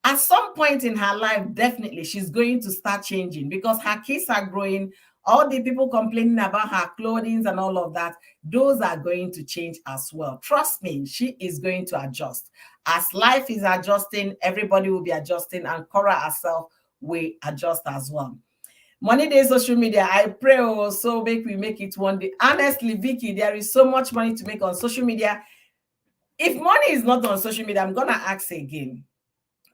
At some point in her life, definitely she's going to start changing because her kids are growing. All the people complaining about her clothing and all of that, those are going to change as well. Trust me, she is going to adjust. As life is adjusting, everybody will be adjusting, and Korra herself will adjust as well. Money Day social media, I pray also we make it one day. Honestly, Vicky, there is so much money to make on social media. If money is not on social media, I'm going to ask again.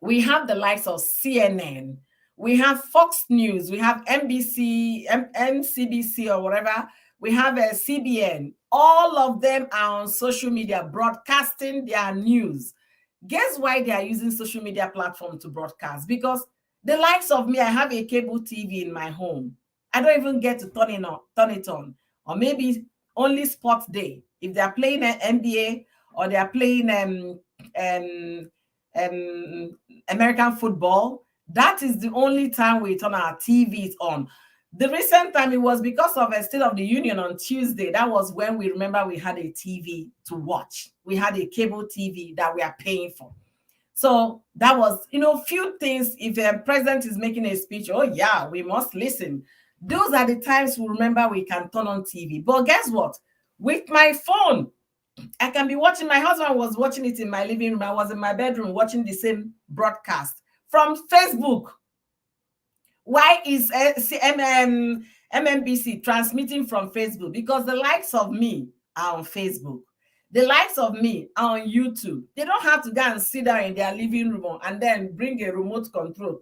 We have the likes of CNN. We have Fox News, we have NBC, NCBC or whatever. We have a CBN. All of them are on social media broadcasting their news. Guess why they are using social media platform to broadcast? Because the likes of me, I have a cable TV in my home. I don't even get to turn it on. Or maybe only sports day. If they're playing an NBA or they're playing American football, that is the only time we turn our TVs on. The recent time, it was because of a State of the Union on Tuesday. That was when we remember we had a TV to watch. We had a cable TV that we are paying for. So that was, few things. If a president is making a speech, oh yeah, we must listen. Those are the times we remember we can turn on TV. But guess what? With my phone, I can be watching. My husband was watching it in my living room. I was in my bedroom watching the same broadcast from Facebook. Why is MMBC transmitting from Facebook? Because the likes of me are on Facebook. The likes of me are on YouTube. They don't have to go and sit down in their living room and then bring a remote control.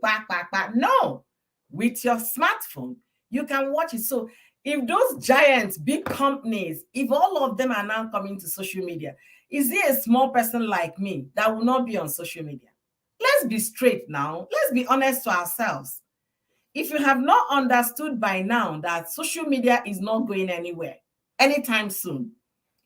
No. With your smartphone, you can watch it. So if those giants, big companies, if all of them are now coming to social media, is there a small person like me that will not be on social media? Let's be straight now. Let's be honest to ourselves. If you have not understood by now that social media is not going anywhere anytime soon,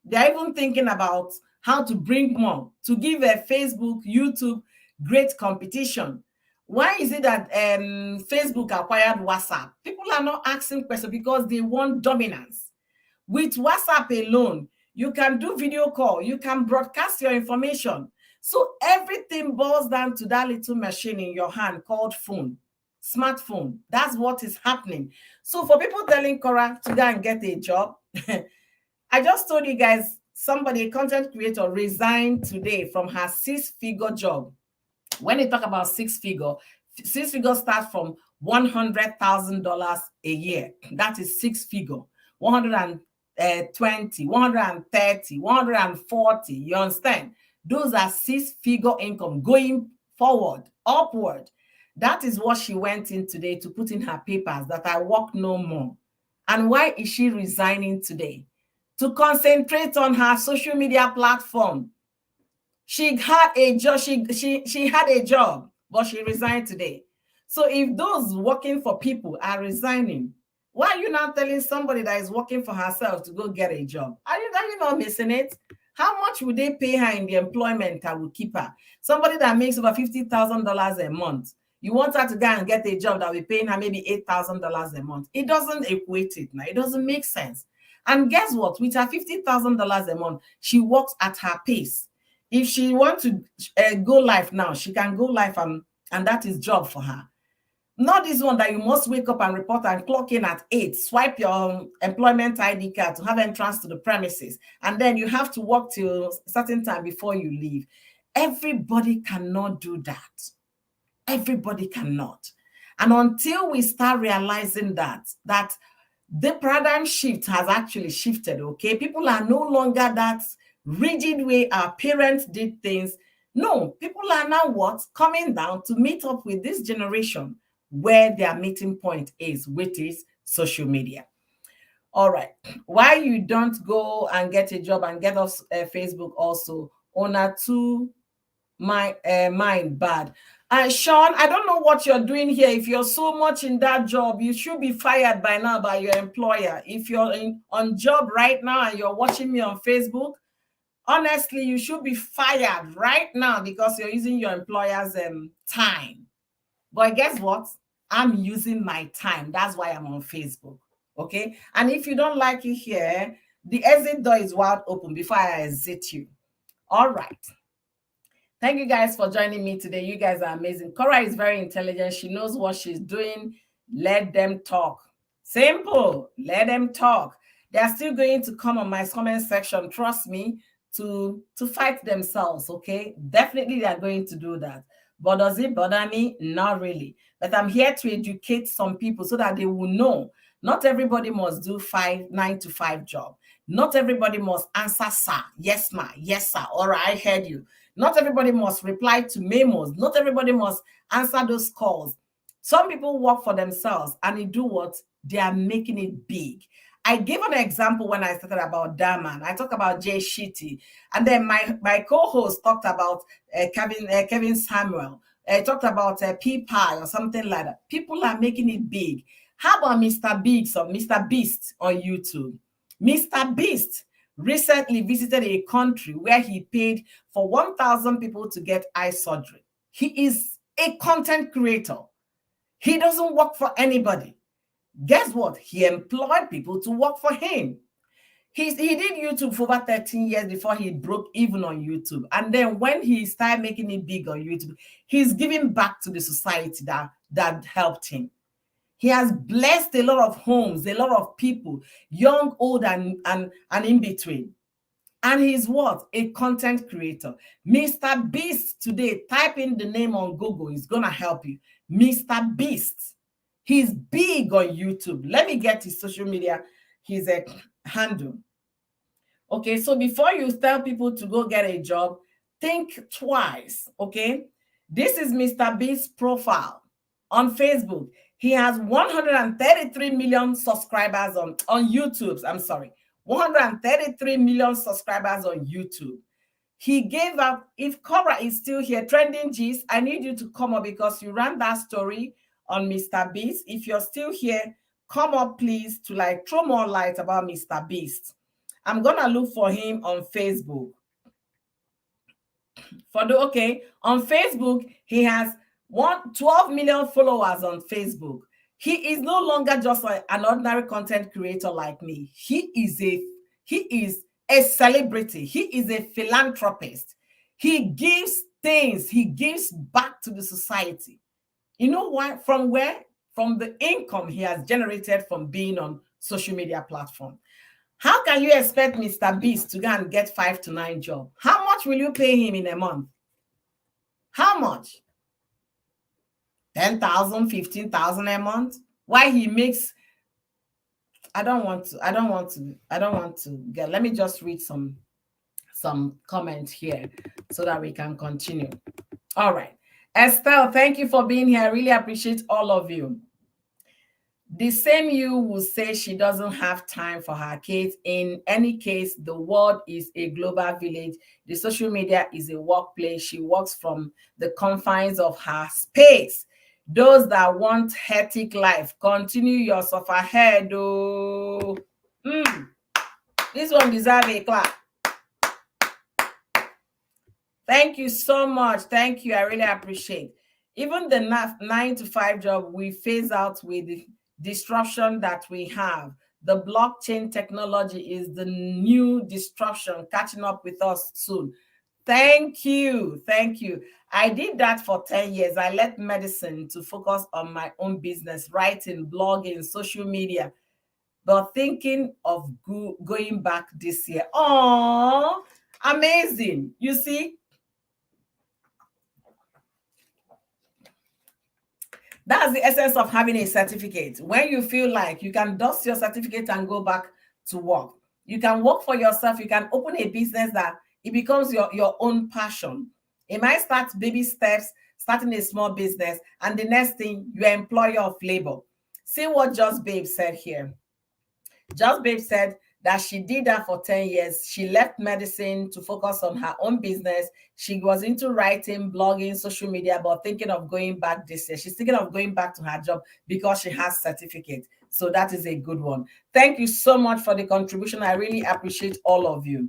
they're even thinking about how to bring more, to give a Facebook, YouTube great competition. Why is it that Facebook acquired WhatsApp? People are not asking questions because they want dominance. With WhatsApp alone, you can do video call, you can broadcast your information. So everything boils down to that little machine in your hand called phone, smartphone. That's what is happening. So for people telling Korra to go and get a job, I just told you guys, somebody, a content creator, resigned today from her 6-figure job. When they talk about six figures start from $100,000 a year. That is 6-figure. 120, 130, 140. You understand? Those are 6-figure income going forward, upward. That is what she went in today to put in her papers, that I work no more. And why is she resigning today? To concentrate on her social media platform. She had a job, she had a job, but she resigned today. So if those working for people are resigning, why are you not telling somebody that is working for herself to go get a job? Are you not missing it? How much would they pay her in the employment that will keep her? Somebody that makes over $50,000 a month, you want her to go and get a job that will be paying her maybe $8,000 a month. It doesn't equate it now. It doesn't make sense. And guess what? With her $50,000 a month, she works at her pace. If she wants to go live now, she can go live and that is job for her. Not this one that you must wake up and report and clock in at 8, swipe your employment ID card to have entrance to the premises, and then you have to work till a certain time before you leave. Everybody cannot do that. Everybody cannot. And until we start realizing that the paradigm shift has actually shifted, okay? People are no longer that rigid way our parents did things. No, people are now what? Coming down to meet up with this generation where their meeting point is, which is social media. All right. Why you don't go and get a job and get off Facebook also? Owner to my mind bad. Sean, I don't know what you're doing here. If you're so much in that job, you should be fired by now by your employer. If you're on job right now and you're watching me on Facebook, honestly, you should be fired right now because you're using your employer's time. But guess what? I'm using my time. That's why I'm on Facebook. Okay. And if you don't like it here, the exit door is wide open before I exit you. All right. Thank you guys for joining me today. You guys are amazing. Korra is very intelligent. She knows what she's doing. Let them talk. Simple. Let them talk. They are still going to come on my comment section. Trust me, to fight themselves. Okay. Definitely they are going to do that. But does it bother me? Not really. But I'm here to educate some people so that they will know not everybody must do 9 to 5 job. Not everybody must answer sir, yes ma, yes sir, all right, I heard you. Not everybody must reply to memos. Not everybody must answer those calls. Some people work for themselves and they do what? They are making it big. I gave an example when I started about Daman. I talked about Jay Shitty. And then my co-host talked about Kevin Samuel. Talked about P Pie or something like that. People are making it big. How about Mr. Biggs or Mr. Beast on YouTube? Mr. Beast recently visited a country where he paid for 1,000 people to get eye surgery. He is a content creator. He doesn't work for anybody. Guess what? He employed people to work for him. He did YouTube for over 13 years before he broke even on YouTube. And then when he started making it big on YouTube, he's giving back to the society that helped him. He has blessed a lot of homes, a lot of people, young, old, and in between. And he's what? A content creator. Mr. Beast today, type in the name on Google. It's going to help you. Mr. Beast. He's big on YouTube. Let me get his social media, his handle. Okay, so before you tell people to go get a job, think twice, okay? This is Mr. Beast's profile on Facebook. He has 133 million subscribers on YouTube. I'm sorry, 133 million subscribers on YouTube. He gave up. If Korra is still here, Trending G's, I need you to come up because you ran that story on Mr. Beast. If you're still here, come up please to like throw more light about Mr. Beast. I'm gonna look for him on Facebook. On Facebook, he has 12 million followers on Facebook. He is no longer just an ordinary content creator like me. He is a celebrity. He is a philanthropist. He gives things. He gives back to the society. You know why? From where? From the income he has generated from being on social media platform. How can you expect Mr. Beast to go and get 5 to 9 jobs? How much will you pay him in a month? How much? 10,000, 15,000 a month? Why he makes, I don't want to get, let me just read some comments here so that we can continue. All right. Estelle, thank you for being here. I really appreciate all of you. The same you will say she doesn't have time for her kids. In any case, the world is a global village. The social media is a workplace. She works from the confines of her space. Those that want hectic life, continue your suffer head. Oh. This one deserves a clap. Thank you so much. Thank you. I really appreciate. Even the 9 to 5 job we phase out with the disruption that we have. The blockchain technology is the new disruption catching up with us soon. Thank you. Thank you. I did that for 10 years. I left medicine to focus on my own business, writing, blogging, social media, but thinking of going back this year. Oh, amazing. You see, that's the essence of having a certificate. When you feel like you can dust your certificate and go back to work, you can work for yourself. You can open a business that it becomes your own passion. It might start baby steps, starting a small business, and the next thing, you're an employer of labor. See what Just Babe said here. Just Babe said that she did that for 10 years. She left medicine to focus on her own business. She was into writing, blogging, social media, but thinking of going back this year. She's thinking of going back to her job because she has certificate. So that is a good one. Thank you so much for the contribution. I really appreciate all of you.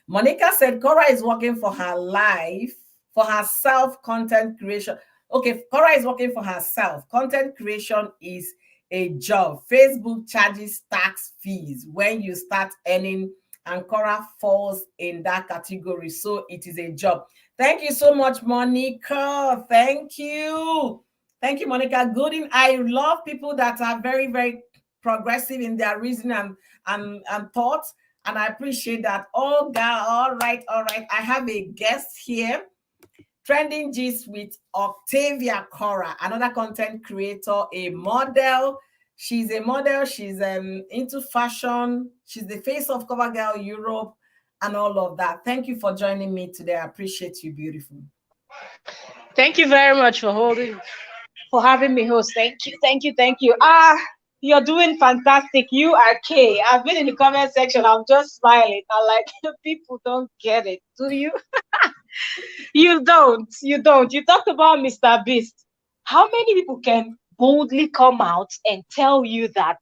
Monica said Korra is working for her life, for herself, content creation. Okay, Korra is working for herself. Content creation is a job. Facebook charges tax fees when you start earning, and Korra falls in that category. So it is a job. Thank you so much, Monica. Thank you. Thank you, Monica. Gooding. I love people that are very, very progressive in their reasoning and thoughts. And I appreciate that. Oh, God. All right. All right. I have a guest here. Trending Gist with Octavia Korra, another content creator, a model. She's a model. She's into fashion. She's the face of CoverGirl Europe and all of that. Thank you for joining me today. I appreciate you, beautiful. Thank you very much for having me host. Thank you. Thank you. Thank you. You're doing fantastic. You are K. I've been in the comment section. I'm just smiling. I'm like, people don't get it. Do you? You don't. You talked about Mr. Beast. How many people can boldly come out and tell you that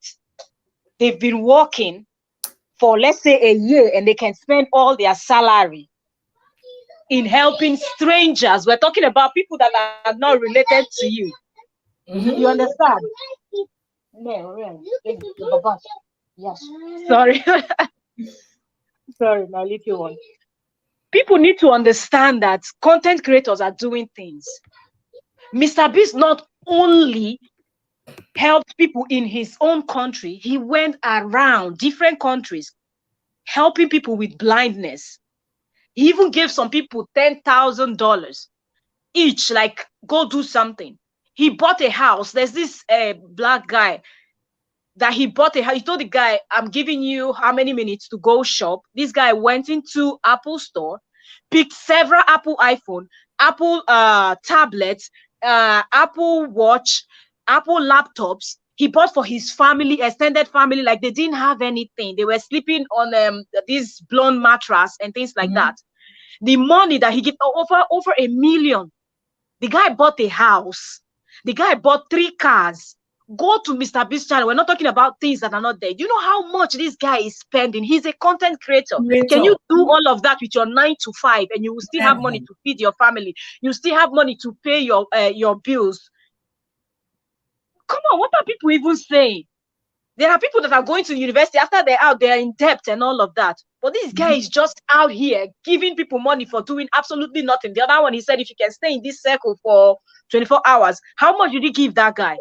they've been working for, let's say, a year and they can spend all their salary in helping strangers? We're talking about people that are not related to you. You understand? Yes. Sorry. Sorry, my little one. People need to understand that content creators are doing things. Mr. Beast not only helped people in his own country, he went around different countries helping people with blindness. He even gave some people $10,000 each, like, go do something. He bought a house. There's this black guy that he bought a house. He told the guy, I'm giving you how many minutes to go shop. This guy went into Apple store, picked several Apple iPhone, Apple tablets, Apple Watch, Apple laptops. He bought for his family, extended family, like they didn't have anything. They were sleeping on this blown mattress and things like that. The money that he gave over $1 million. The guy bought a house. The guy bought 3 cars. Go to Mr. Beast channel. We're not talking about things that are not there. Do you know how much this guy is spending? He's a content creator. Can you do all of that with your 9 to 5 and you will still have money to feed your family? You still have money to pay your bills. Come on, what are people even saying? There are people that are going to university, after they're out, they're in debt and all of that. But this guy is just out here giving people money for doing absolutely nothing. The other one, he said, if you can stay in this circle for 24 hours, how much did he give that guy?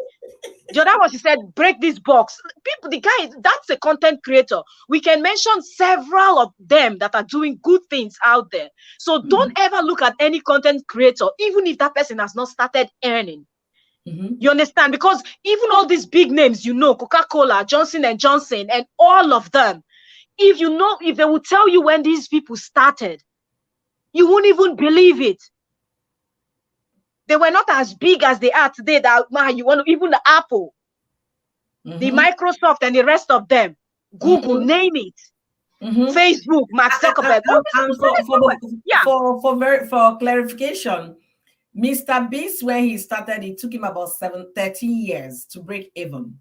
The other one, he said, break this box. People, the guy, that's a content creator. We can mention several of them that are doing good things out there. So don't ever look at any content creator, even if that person has not started earning. You understand? Because even all these big names, you know, Coca-Cola, Johnson & Johnson, and all of them, if you know, if they would tell you when these people started, you won't even believe it. They were not as big as they are today. That you want to, even the Apple, the Microsoft, and the rest of them, Google, name it, Facebook, Mark Zuckerberg. For clarification, Mr. Beast, when he started, it took him about 13 years to break even.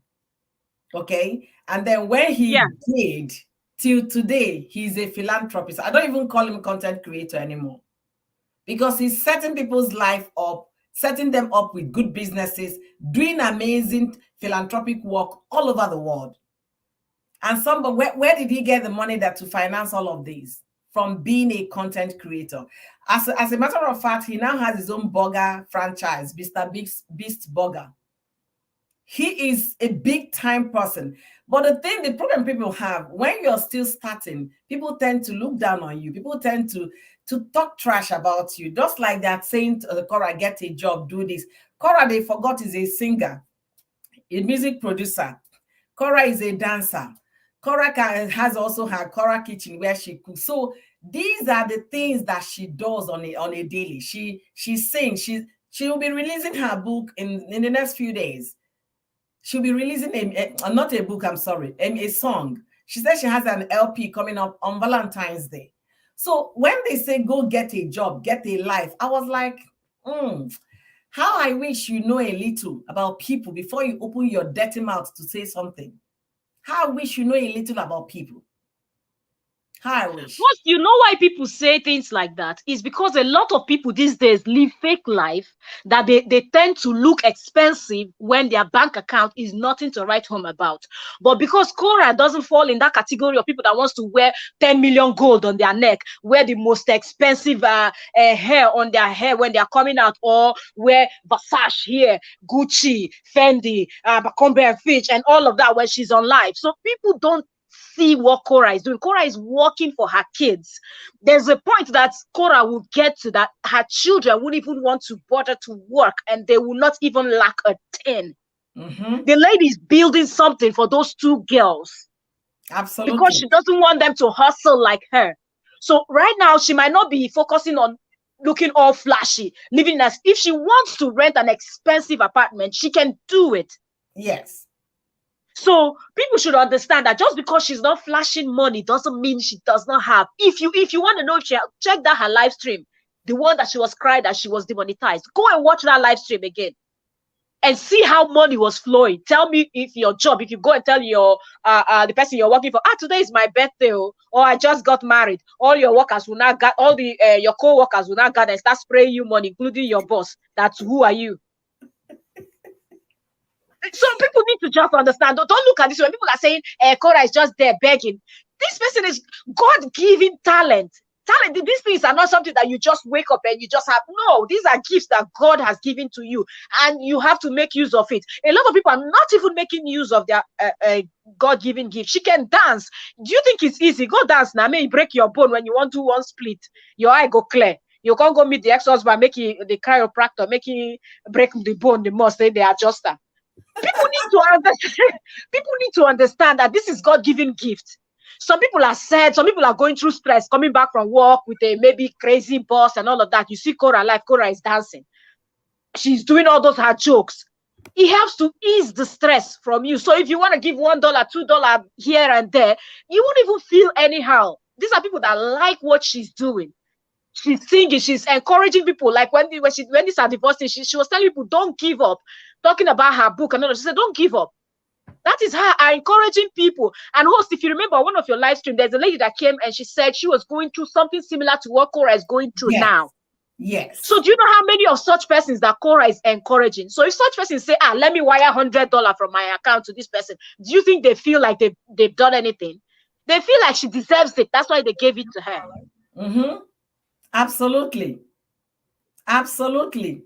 Okay. And then when he did, till today, he's a philanthropist. I don't even call him content creator anymore, because he's setting people's life up, setting them up with good businesses, doing amazing philanthropic work all over the world. And where did he get the money to finance all of these? From being a content creator. As a matter of fact, he now has his own burger franchise, Mr. Beast Burger. He is a big time person. But the problem people have, when you're still starting, people tend to look down on you. People tend to talk trash about you. Just like that saying to Korra, get a job, do this. Korra, they forgot, is a singer, a music producer. Korra is a dancer. Korra has also her Korra kitchen where she cooks. So these are the things that she does on a daily. She sings. She will be releasing her book in the next few days. She'll be releasing not a book, I'm sorry, a song. She said she has an LP coming up on Valentine's Day. So when they say go get a job, get a life, I was like, how I wish you know a little about people before you open your dirty mouth to say something. How I wish you know a little about people. How I wish. Plus, you know why people say things like that? Is because a lot of people these days live fake life, that they tend to look expensive when their bank account is nothing to write home about. But because Korra doesn't fall in that category of people that wants to wear 10 million gold on their neck, wear the most expensive hair on their hair when they are coming out, or wear Versace here, Gucci, Fendi, Abercrombie & Fitch, and all of that when she's on live. So people don't see what Korra is doing. Korra is working for her kids. There's a point that Korra will get to that her children wouldn't even want to bother to work, and they will not even lack a 10. The lady is building something for those 2 girls. Absolutely. Because she doesn't want them to hustle like her. So right now, she might not be focusing on looking all flashy, living as if she wants to rent an expensive apartment, she can do it. Yes. So people should understand that just because she's not flashing money doesn't mean she does not have. If you want to know, check that her live stream, the one that she was cried that she was demonetized. Go and watch that live stream again and see how money was flowing. Tell me if your job, if you go and tell your the person you're working for, today is my birthday, or I just got married, all your workers will not get, all the your co-workers will not get and start spraying you money, including your boss. That's who are you? Some people need to just understand. Don't look at this when people are saying Korra is just there begging. This person is God-given talent. These things are not something that you just wake up and you just have. No, these are gifts that God has given to you, and you have to make use of it. A lot of people are not even making use of their God-given gift. She can dance. Do you think it's easy? Go dance now. May you break your bone when you want to one split. Your eye go clear. You can't go meet the ex-husband, make the chiropractor, make you break the bone the most, then the adjuster. People need to understand that this is God-given gift. Some people are sad. Some people are going through stress, coming back from work with a maybe crazy boss and all of that. You see Korra live. Korra is dancing. She's doing all those hard jokes. It helps to ease the stress from you. So if you want to give $1, $2 here and there, you won't even feel anyhow. These are people that like what she's doing. She's singing, she's encouraging people. Like when this are divorcing, she was telling people, don't give up. talking about her book and all. She said, don't give up. That is her encouraging people. And host, if you remember one of your live stream, there's a lady that came and she said she was going through something similar to what Korra is going through now. Yes. So do you know how many of such persons that Korra is encouraging? So if such persons say, let me wire $100 from my account to this person, do you think they feel like they've done anything? They feel like she deserves it. That's why they gave it to her. Mm-hmm. Absolutely. Absolutely.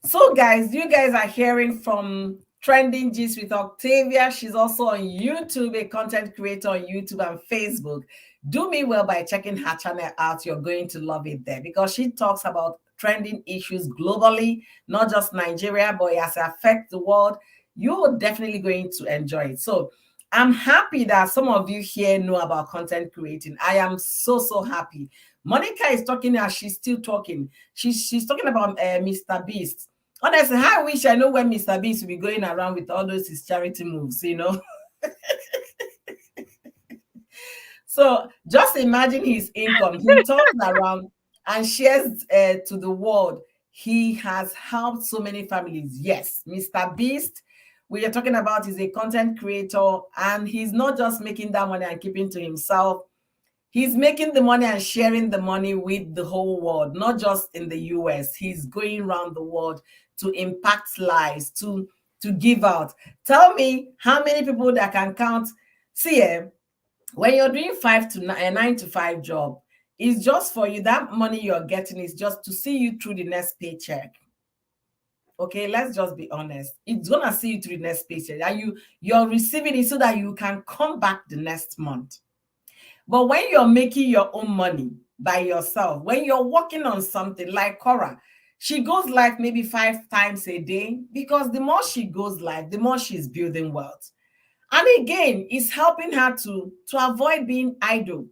So guys, you guys are hearing from Trending Gist with Octavia. She's also on YouTube, a content creator on YouTube and Facebook. Do me well by checking her channel out. You're going to love it there because she talks about trending issues globally, not just Nigeria, but as it affects the world. You're definitely going to enjoy it. So I'm happy that some of you here know about content creating. I am so happy. Monica is talking as she's still talking. She's talking about Mr. Beast. Honestly, I wish I know when Mr. Beast will be going around with all those his charity moves, you know. So just imagine his income. He talks around and shares to the world. He has helped so many families. Yes, Mr. Beast, we are talking about, is a content creator, and he's not just making that money and keeping to himself. He's making the money and sharing the money with the whole world, not just in the US. He's going around the world to impact lives, to give out. Tell me how many people that can count. See, when you're doing 9 to 5 job, it's just for you. That money you're getting is just to see you through the next paycheck. Okay, let's just be honest. It's gonna see you through the next paycheck, and you're receiving it so that you can come back the next month. But when you're making your own money by yourself, when you're working on something like Korra, she goes live maybe 5 times a day, because the more she goes live, the more she's building wealth. And again, it's helping her to avoid being idle.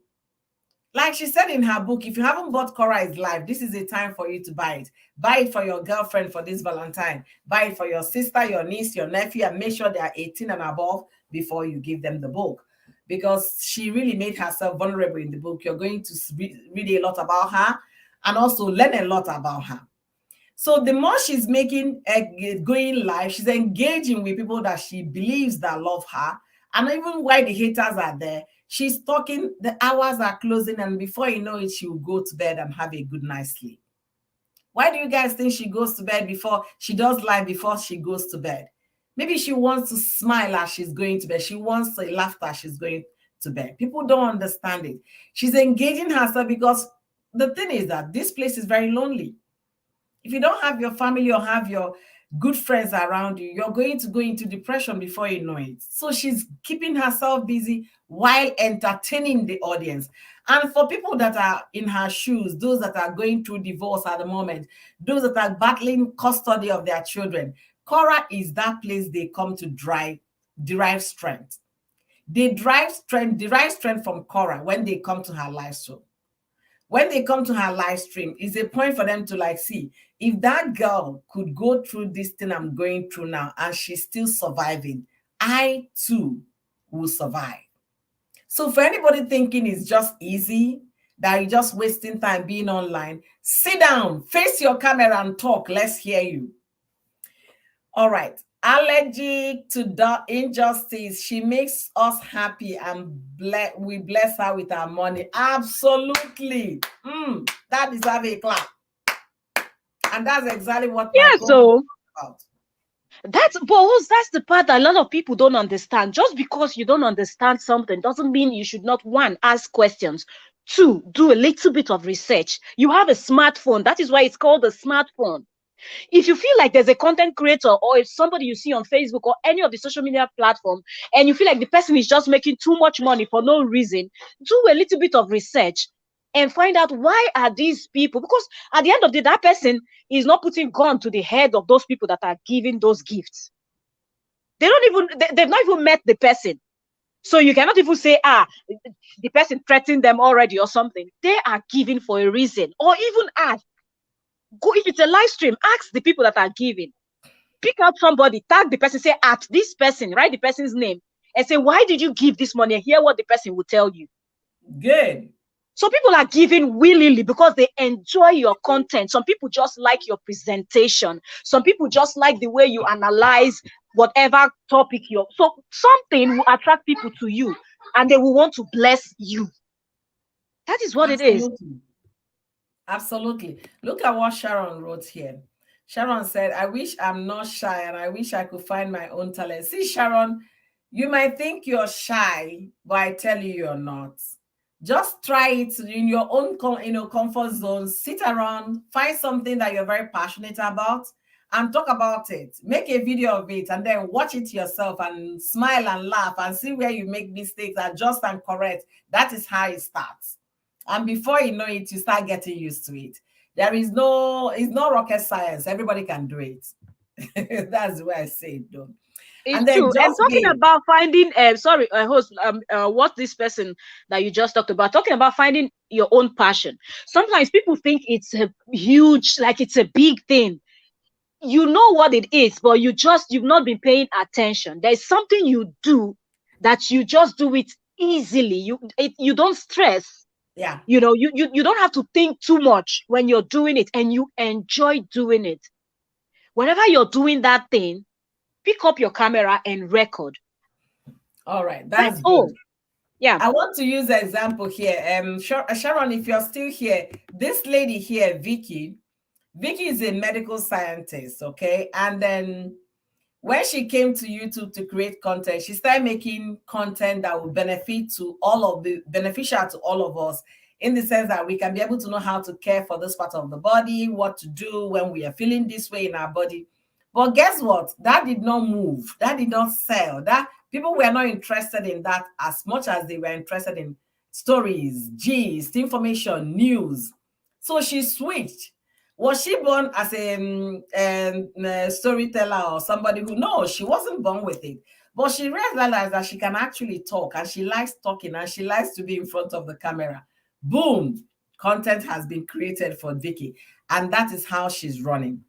Like she said in her book, if you haven't bought Korra's Life, this is a time for you to buy it. Buy it for your girlfriend for this Valentine. Buy it for your sister, your niece, your nephew, and make sure they are 18 and above before you give them the book. Because she really made herself vulnerable in the book. You're going to read a lot about her and also learn a lot about her. So the more she's making, going live, she's engaging with people that she believes that love her. And even while the haters are there, she's talking, the hours are closing, and before you know it, she will go to bed and have a good night's sleep. Why do you guys think she goes to bed before she does live, before she goes to bed? Maybe she wants to smile as she's going to bed. She wants to laugh as she's going to bed. People don't understand it. She's engaging herself because the thing is that this place is very lonely. If you don't have your family or have your good friends around you, you're going to go into depression before you know it. So she's keeping herself busy while entertaining the audience. And for people that are in her shoes, those that are going through divorce at the moment, those that are battling custody of their children, Korra is that place they come to derive strength. They derive strength from Korra when they come to her live show. When they come to her live stream, it's a point for them to like, see, if that girl could go through this thing I'm going through now and she's still surviving, I too will survive. So for anybody thinking it's just easy, that you're just wasting time being online, sit down, face your camera and talk. Let's hear you. All right. Allergic to the injustice. She makes us happy, and we bless her with our money. Absolutely. That deserves a clap. And that's exactly what so about. That's the part that a lot of people don't understand. Just because you don't understand something doesn't mean you should not, 1, ask questions, 2, do a little bit of research. You have a smartphone. That is why it's called a smartphone. If you feel like there's a content creator, or if somebody you see on Facebook or any of the social media platform, and you feel like the person is just making too much money for no reason, do a little bit of research and find out, why are these people? Because at the end of the day, that person is not putting gun to the head of those people that are giving those gifts. They've not even met the person. So you cannot even say, the person threatened them already or something. They are giving for a reason. Or even ask. Go, if it's a live stream, ask the people that are giving. Pick out somebody, tag the person, say, at this person, write the person's name, and say, why did you give this money? And hear what the person will tell you. Good. So people are giving willingly because they enjoy your content. Some people just like your presentation. Some people just like the way you analyze whatever topic you're. So something will attract people to you and they will want to bless you. That is what it is. Absolutely. Look at what Sharon wrote here. Sharon said, I wish I'm not shy and I wish I could find my own talent. See, Sharon, you might think you're shy, but I tell you, you're not. Just try it in your own comfort zone. Sit around, find something that you're very passionate about and talk about it. Make a video of it and then watch it yourself and smile and laugh and see where you make mistakes, adjust and correct. That is how it starts. And before you know it, you start getting used to it. It's no rocket science. Everybody can do it. That's the way I say it, though. It's true. And talking about finding, host, what this person that you just talked about, talking about finding your own passion. Sometimes people think it's a huge, like it's a big thing. You know what it is, but you've not been paying attention. There's something you do that you just do it easily. You don't stress. Yeah. You know, you don't have to think too much when you're doing it and you enjoy doing it. Whenever you're doing that thing, pick up your camera and record. All right, that's good. Yeah. I want to use an example here. Sharon, if you're still here, this lady here, Vicky is a medical scientist, okay? And then when she came to YouTube to create content, she started making content that will beneficial to all of us, in the sense that we can be able to know how to care for this part of the body, what to do when we are feeling this way in our body. But guess what? That did not move. That did not sell. That people were not interested in that as much as they were interested in stories, gist, information, news. So she switched. Was she born as a storyteller or somebody who? No, she wasn't born with it. But she realized that she can actually talk and she likes talking and she likes to be in front of the camera. Boom, content has been created for Vicky. And that is how she's running.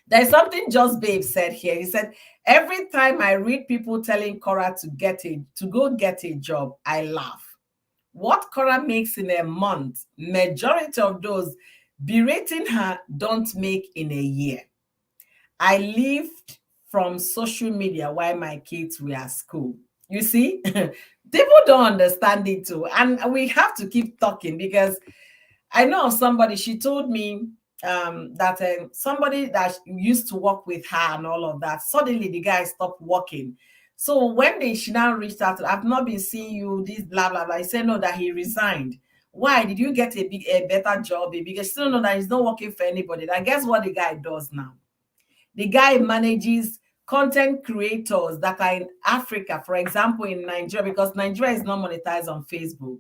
There's something Just Babe said here. He said, every time I read people telling Korra to go get a job, I laugh. What Korra makes in a month, majority of those berating her don't make in a year. I lived from social media while my kids were at school. You see, people don't understand it too. And we have to keep talking, because I know somebody, she told me that somebody that used to work with her and all of that, suddenly the guy stopped working. So when she now reached out, I've not been seeing you, this blah blah blah. He said no, that he resigned. Why? Did you get a better job? Because still know that he's not working for anybody. I guess what the guy does now. The guy manages content creators that are in Africa, for example, in Nigeria, because Nigeria is not monetized on Facebook.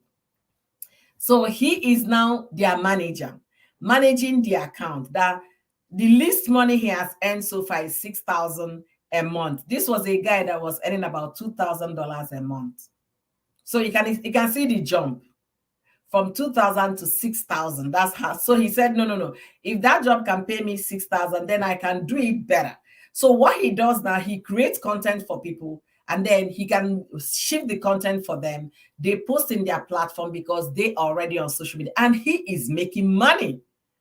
So he is now their manager, managing the account. That the least money he has earned so far is $6,000 a month. This was a guy that was earning about $2,000 a month. So you can see the jump from 2,000 to 6,000. That's how. So he said, no. If that job can pay me 6,000, then I can do it better. So what he does now, he creates content for people, and then he can shift the content for them. They post in their platform because they are already on social media, and he is making money.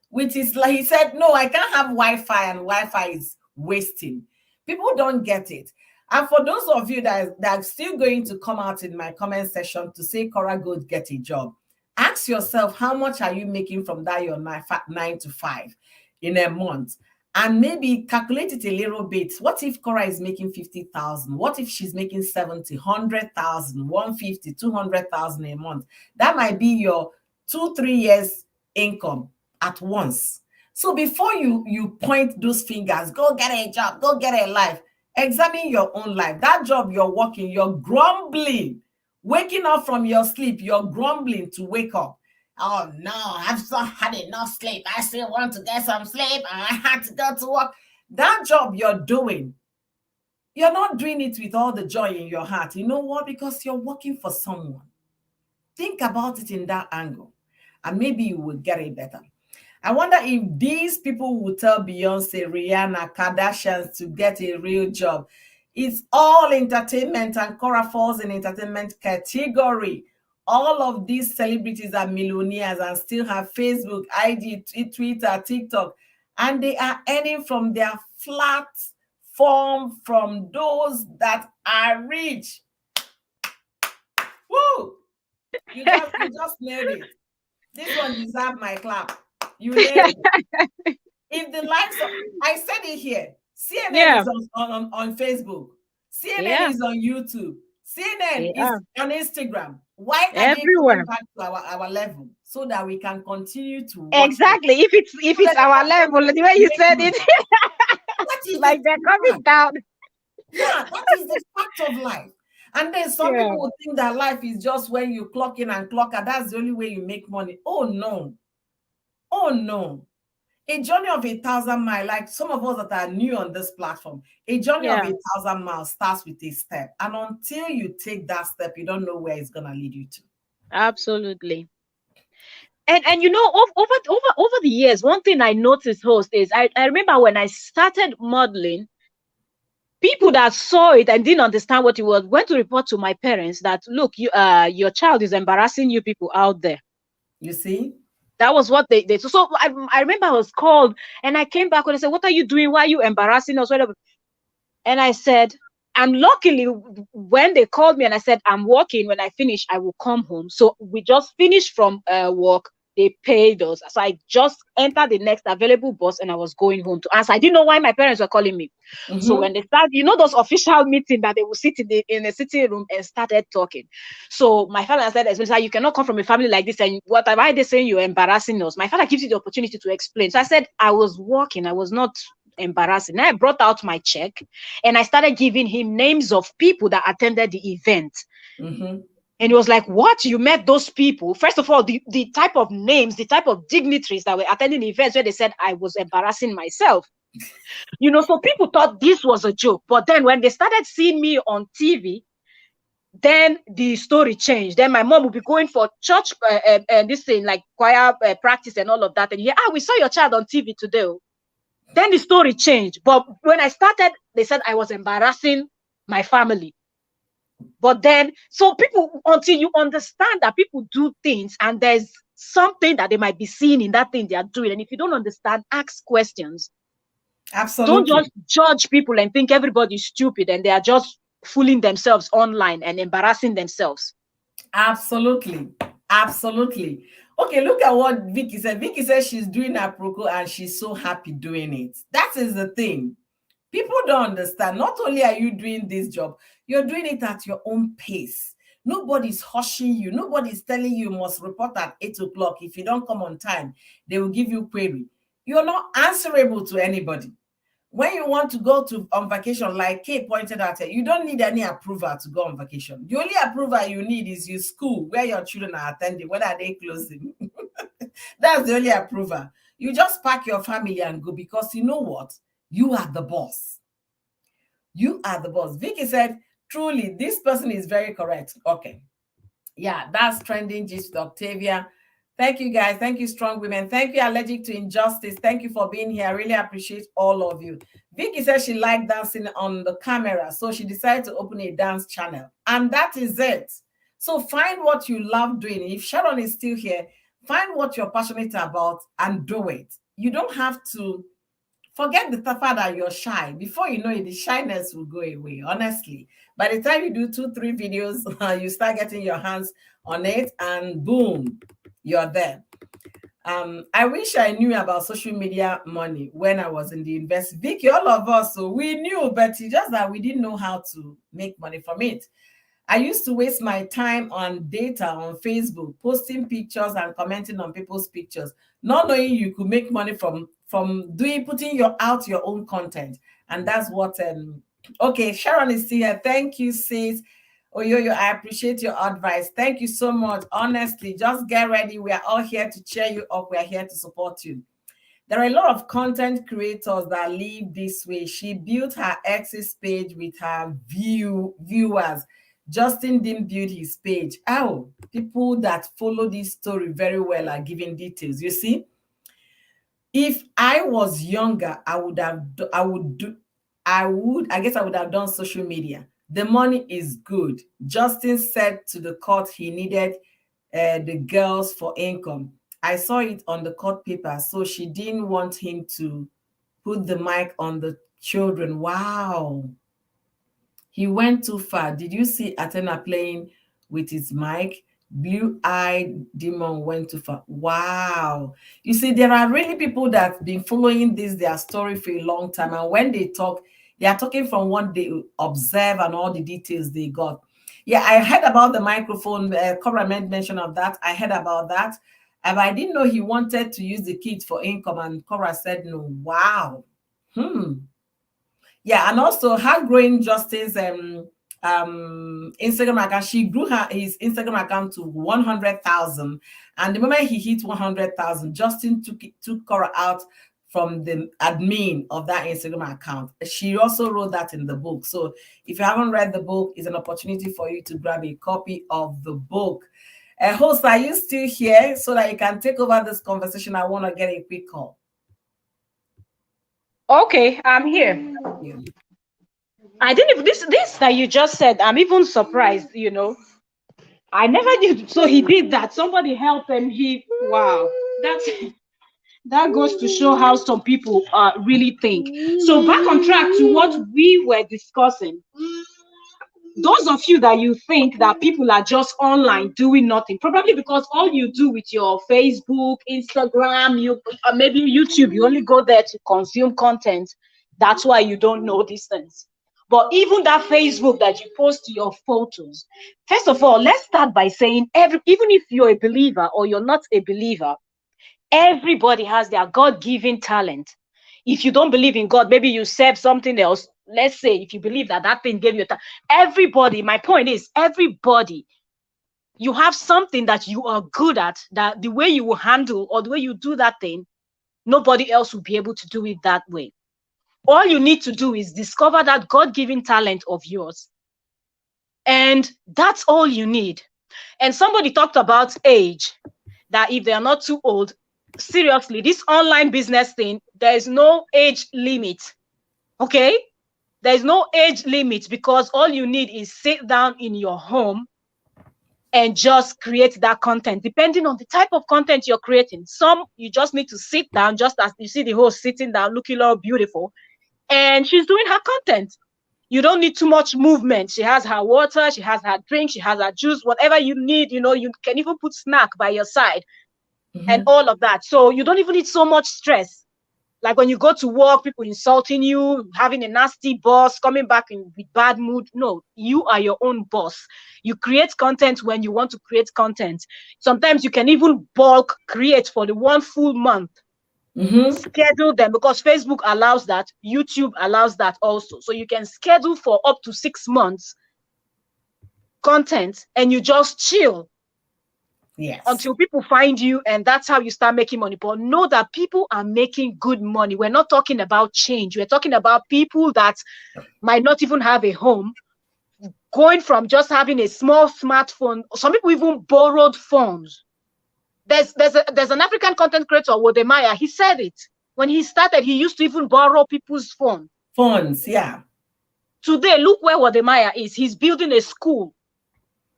Which is like, he said, no, I can't have Wi-Fi, and Wi-Fi is wasting. People don't get it. And for those of you that are still going to come out in my comment section to say, Korra, go get a job, ask yourself, how much are you making from that your 9 to 5 in a month? And maybe calculate it a little bit. What if Korra is making 50,000? What if she's making 70, 100,000, 150, 200,000 a month? That might be your 2-3 years income at once. So before you point those fingers, go get a job, go get a life, examine your own life. That job you're working, you're grumbling, waking up from your sleep, you're grumbling to wake up. Oh no, I've not had enough sleep. I still want to get some sleep. I had to go to work. That job you're doing, you're not doing it with all the joy in your heart. You know what? Because you're working for someone. Think about it in that angle, and maybe you will get it better. I wonder if these people will tell Beyonce, Rihanna, Kardashians to get a real job. It's all entertainment, and Korra falls in entertainment category. All of these celebrities are millionaires and still have Facebook, IG, Twitter, TikTok, and they are earning from their flat form from those that are rich. Woo! You just nailed it. This one deserves my clap. You nailed it. If the likes of, I said it here, CNN is on Facebook, CNN is on YouTube, CNN is on Instagram. Why are they coming back to our level so that we can continue to watch exactly them? If it's our level, the way you said it, that is like they're coming down. Yeah, that is the fact of life. And then some people will think that life is just when you clock in and clock out. That's the only way you make money. Oh no. Oh no. A journey of 1,000 miles, like some of us that are new on this platform, a journey of 1,000 miles starts with a step. And until you take that step, you don't know where it's going to lead you to. Absolutely. And you know, over the years, one thing I noticed, host, is I remember when I started modeling, people that saw it and didn't understand what it was went to report to my parents that, look, your child is embarrassing you people out there. You see? That was what they did. So I remember I was called and I came back and I said, what are you doing? Why are you embarrassing us? Whatever. And I said, and luckily when they called me and I said, I'm working, when I finish, I will come home. So we just finished from work. They paid us. So I just entered the next available bus and I was going home to answer. I didn't know why my parents were calling me. Mm-hmm. So when they started, you know, those official meetings that they will sit in the sitting room and started talking. So my father said, you cannot come from a family like this. And why are they saying you're embarrassing us? My father gives you the opportunity to explain. So I said, I was working. I was not embarrassing. Then I brought out my check and I started giving him names of people that attended the event. Mm-hmm. And he was like, what? You met those people? First of all, the type of names, the type of dignitaries that were attending the events where they said I was embarrassing myself. You know, so people thought this was a joke. But then when they started seeing me on TV, then the story changed. Then my mom would be going for church and this thing like choir practice and all of that. And we saw your child on TV today. Then the story changed. But when I started, they said I was embarrassing my family. But then, so people, until you understand that people do things and there's something that they might be seeing in that thing they are doing. And if you don't understand, ask questions. Absolutely. Don't just judge people and think everybody's stupid and they are just fooling themselves online and embarrassing themselves. Absolutely. Absolutely. Okay, look at what Vicky said. Vicky said she's doing her proco and she's so happy doing it. That is the thing. People don't understand. Not only are you doing this job, you're doing it at your own pace. Nobody's hushing you. Nobody's telling you must report at 8 o'clock. If you don't come on time, they will give you query. You're not answerable to anybody. When you want to go on vacation, like Kay pointed out, you don't need any approval to go on vacation. The only approval you need is your school, where your children are attending, whether they closing. That's the only approval. You just pack your family and go because you know what? You are the boss. You are the boss. Vicky said, truly, this person is very correct. Okay. Yeah, that's trending gist with Octavia. Thank you, guys. Thank you, strong women. Thank you, Allergic to Injustice. Thank you for being here. I really appreciate all of you. Vicky said she liked dancing on the camera, so she decided to open a dance channel. And that is it. So find what you love doing. If Sharon is still here, find what you're passionate about and do it. You don't have to forget the fact that you're shy. Before you know it, the shyness will go away, honestly. By the time you do 2-3 videos, you start getting your hands on it and boom, you're there. I wish I knew about social media money when I was in the university. Vicky, all of us, so we knew, but it's just that we didn't know how to make money from it. I used to waste my time on data on Facebook, posting pictures and commenting on people's pictures, not knowing you could make money from putting out your own content. And that's what okay, Sharon is still here. Thank you, sis. Oyoyo, I appreciate your advice. Thank you so much. Honestly, just get ready. We are all here to cheer you up. We are here to support you. There are a lot of content creators that live this way. She built her ex's page with her viewers. Justin didn't build his page. Oh, people that follow this story very well are giving details. You see, if I was younger, I would have done social media. The money is good. Justin said to the court he needed the girls for income. I saw it on the court paper, so she didn't want him to put the mic on the children. Wow. He went too far. Did you see Athena playing with his mic? Blue-eyed demon went too far. Wow. You see, there are really people that have been following their story for a long time. And when they talk, they are talking from what they observe and all the details they got. Yeah, I heard about the microphone. Korra made mention of that. I heard about that. And I didn't know he wanted to use the kids for income. And Korra said no. Wow. Yeah, and also her growing Justin's Instagram account. She grew his Instagram account to 100,000, and the moment he hit 100,000, Justin took Korra out from the admin of that Instagram account. She also wrote that in the book. So if you haven't read the book, it's an opportunity for you to grab a copy of the book. Host, are you still here so that you can take over this conversation? I want to get a quick call. Okay, I'm here. I didn't even this that you just said. I'm even surprised. I never knew. So he did that. Somebody helped him. Wow. That goes to show how some people really think. So back on track to what we were discussing. Those of you that you think that people are just online doing nothing, probably because all you do with your Facebook, Instagram, maybe YouTube, you only go there to consume content. That's why you don't know these things. But even that Facebook that you post your photos, first of all, let's start by saying even if you're a believer or you're not a believer, everybody has their God-given talent. If you don't believe in God, maybe you serve something else. Let's say if you believe that thing gave you everybody, my point is everybody, you have something that you are good at, that the way you will handle or the way you do that thing, nobody else will be able to do it that way. All you need to do is discover that God-given talent of yours. And that's all you need. And somebody talked about age, that if they are not too old, seriously, this online business thing, there is no age limit. Okay? There is no age limit, because all you need is sit down in your home and just create that content, depending on the type of content you're creating. Some, you just need to sit down, just as you see the host sitting down, looking all beautiful, and she's doing her content. You don't need too much movement. She has her water, she has her drink, she has her juice, whatever you need. You can even put snack by your side and all of that. So you don't even need so much stress. Like when you go to work, people insulting you, having a nasty boss, coming back with bad mood. No, you are your own boss. You create content when you want to create content. Sometimes you can even bulk create for the one full month. Schedule them, because Facebook allows that, YouTube allows that also. So you can schedule for up to 6 months content, and you just chill. Yes. Until people find you, and that's how you start making money. But know that people are making good money. We're not talking about change. We're talking about people that might not even have a home, going from just having a small smartphone. Some people even borrowed phones. There's an African content creator, Wodemaya. He said it when he started. He used to even borrow people's phones. Yeah. Today, look where Wodemaya is. He's building a school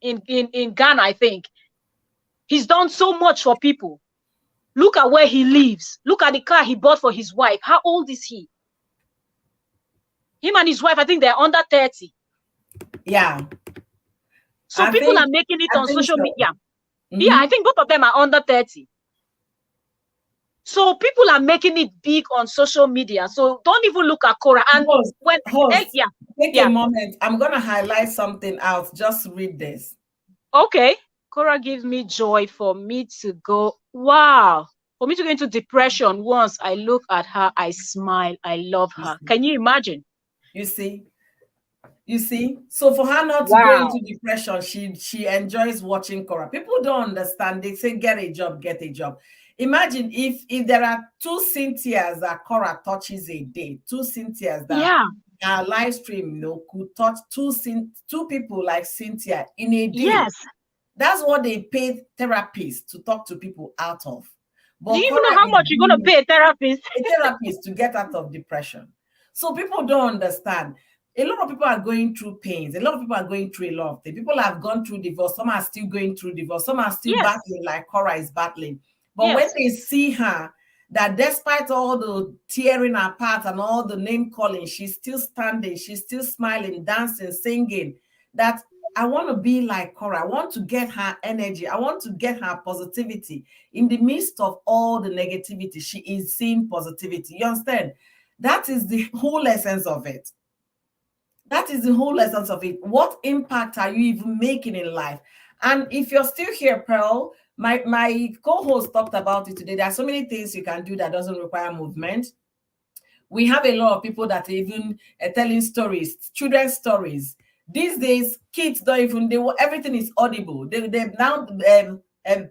in Ghana, I think. He's done so much for people. Look at where he lives. Look at the car he bought for his wife. How old is he? Him and his wife, I think they're under 30. Yeah. So people are making it on social media. Yeah, I think both of them are under 30. So people are making it big on social media. So don't even look at Korra. And take a moment. I'm going to highlight something else. Just read this. Okay. Korra gives me joy for me to go. Wow. For me to go into depression, once I look at her, I smile. I love her. Can you imagine? You see? So for her not to go into depression, she enjoys watching Korra. People don't understand. They say, get a job. Imagine if there are 2 Cynthias that Korra touches a day, 2 Cynthias that our live stream, could touch 2 people like Cynthia in a day. Yes. That's what they pay therapists to talk to people out of. But do you even know how much you're going to pay a therapist? A therapist to get out of depression. So people don't understand. a lot of people are going through pains. A lot of people are going through a lot of things. People have gone through divorce. Some are still going through divorce. Some are still battling like Korra is battling. But when they see her, that despite all the tearing apart and all the name calling, she's still standing, she's still smiling, dancing, singing, that I want to be like Korra. I want to get her energy. I want to get her positivity. In the midst of all the negativity, she is seeing positivity. You understand? That is the whole essence of it. That is the whole essence of it. What impact are you even making in life? And if you're still here, Pearl, my co-host talked about it today. There are so many things you can do that doesn't require movement. We have a lot of people that are even telling stories, children's stories. These days, kids don't even, everything is audible. They now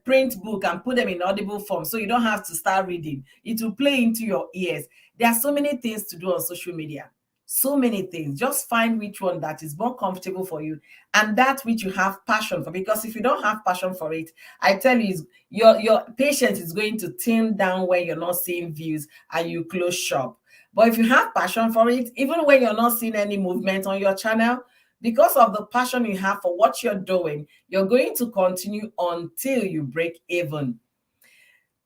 print book and put them in audible form, so you don't have to start reading. It will play into your ears. There are so many things to do on social media. So many things. Just find which one that is more comfortable for you and that which you have passion for. Because if you don't have passion for it, I tell you, your patience is going to thin down when you're not seeing views and you close shop. But if you have passion for it, even when you're not seeing any movement on your channel, because of the passion you have for what you're doing, you're going to continue until you break even.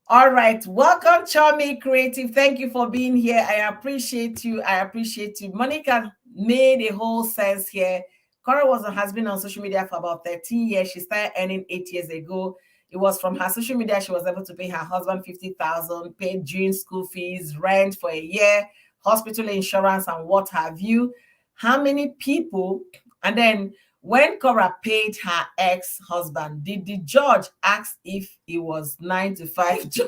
All right, welcome, Charmy Creative. Thank you for being here. I appreciate you. I appreciate you. Monica made a whole sense here. Korra has been on social media for about 13 years. She started earning 8 years ago. It was from her social media she was able to pay her husband $50,000, paid June school fees, rent for a year, hospital insurance, and what have you. How many people? And then when Korra paid her ex-husband, did the judge ask if it was 9 to 5 job?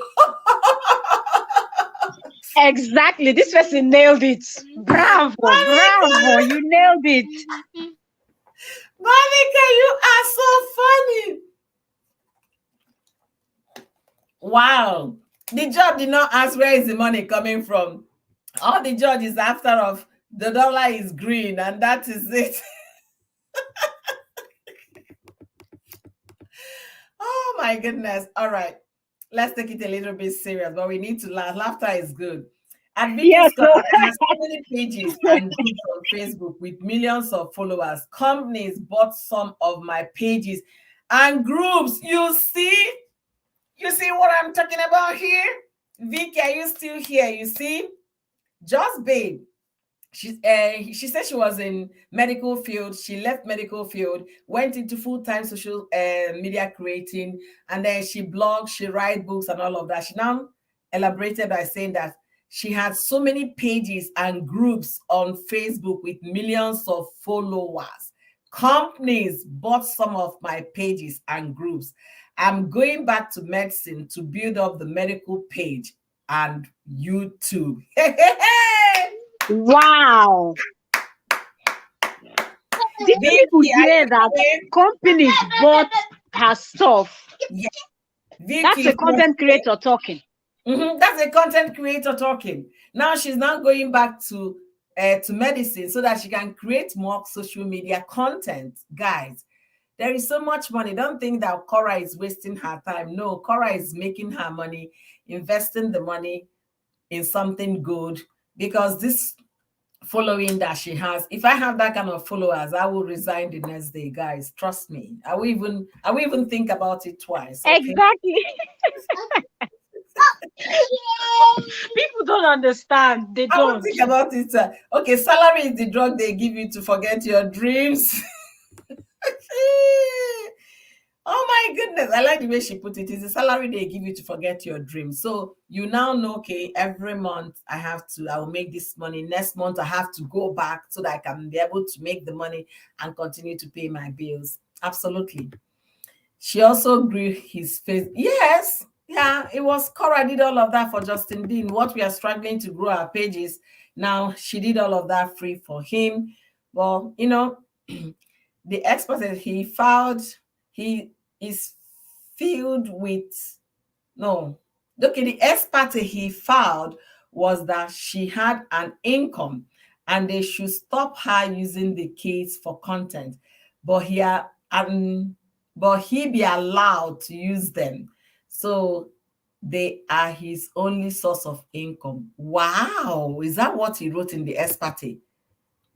Exactly. This person nailed it. Bravo, bravo. You nailed it. Monica, you are so funny. Wow. The judge did not ask where is the money coming from. All the judge is after of the dollar is green, and that is it. Oh my goodness. All right. Let's take it a little bit serious, but we need to laugh. Laughter is good. And Vicky's has so many pages and groups on Facebook with millions of followers. Companies bought some of my pages and groups. You see what I'm talking about here? Vicky, are you still here? You see? Just babe. She said she was in medical field. She left medical field, went into full-time social media creating, and then she blogs, she writes books and all of that. She now elaborated by saying that she had so many pages and groups on Facebook with millions of followers. Companies bought some of my pages and groups. I'm going back to medicine to build up the medical page and YouTube. Wow. Did people hear that companies bought her stuff? Yeah. That's a content creator talking. That's a content creator talking. Now she's now going back to medicine so that she can create more social media content. Guys, there is so much money. Don't think that Korra is wasting her time. No, Korra is making her money, investing the money in something good, because this following that she has, if I have that kind of followers, I will resign the next day, guys. Trust me. I will even think about it twice. Okay? Exactly. People don't understand. They don't. I will think about it. Okay, salary is the drug they give you to forget your dreams. Oh my goodness, I like the way she put it. It's the salary they give you to forget your dreams. So you now know, okay, every month I will make this money. Next month I have to go back so that I can be able to make the money and continue to pay my bills. Absolutely. She also grew his face. Yes, yeah, it was Korra did all of that for Justin Dean. What we are struggling to grow our pages. Now she did all of that free for him. Well, the expert said he is filled with the expert he filed was that she had an income and they should stop her using the kids for content, but he be allowed to use them, so they are his only source of income. Wow, is that what he wrote in the expert?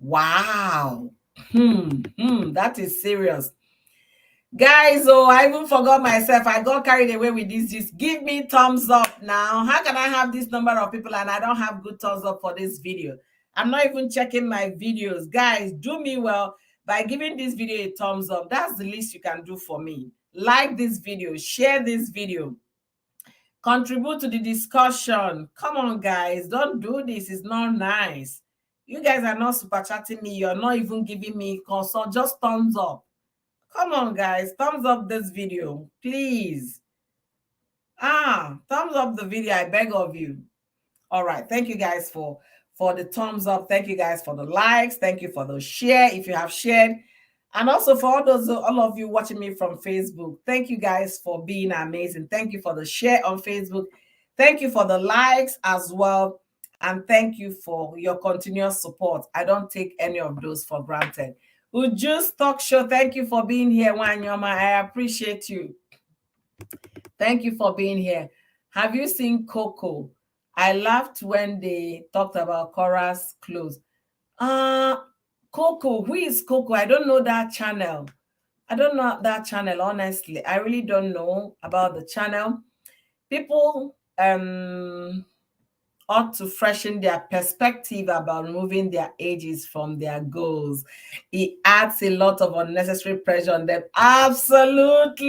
Wow. That is serious. Guys, oh, I even forgot myself. I got carried away with this. Just give me thumbs up now. How can I have this number of people and I don't have good thumbs up for this video? I'm not even checking my videos. Guys, do me well by giving this video a thumbs up. That's the least you can do for me. Like this video, share this video, contribute to the discussion. Come on, guys, don't do this. It's not nice. You guys are not super chatting me. You're not even giving me consult. Just thumbs up. Come on, guys, thumbs up this video, please. Thumbs up the video, I beg of you. All right, thank you guys for the thumbs up. Thank you guys for the likes. Thank you for the share if you have shared. And also for all of you watching me from Facebook, thank you guys for being amazing. Thank you for the share on Facebook. Thank you for the likes as well. And thank you for your continuous support. I don't take any of those for granted. Uju's Talk Show, thank you for being here, Wanyoma. I appreciate you. Thank you for being here. Have you seen Coco? I laughed when they talked about Korra's clothes. Coco, who is Coco? I don't know that channel. I don't know that channel, honestly. I really don't know about the channel. People ought to freshen their perspective about removing their ages from their goals. It adds a lot of unnecessary pressure on them. Absolutely.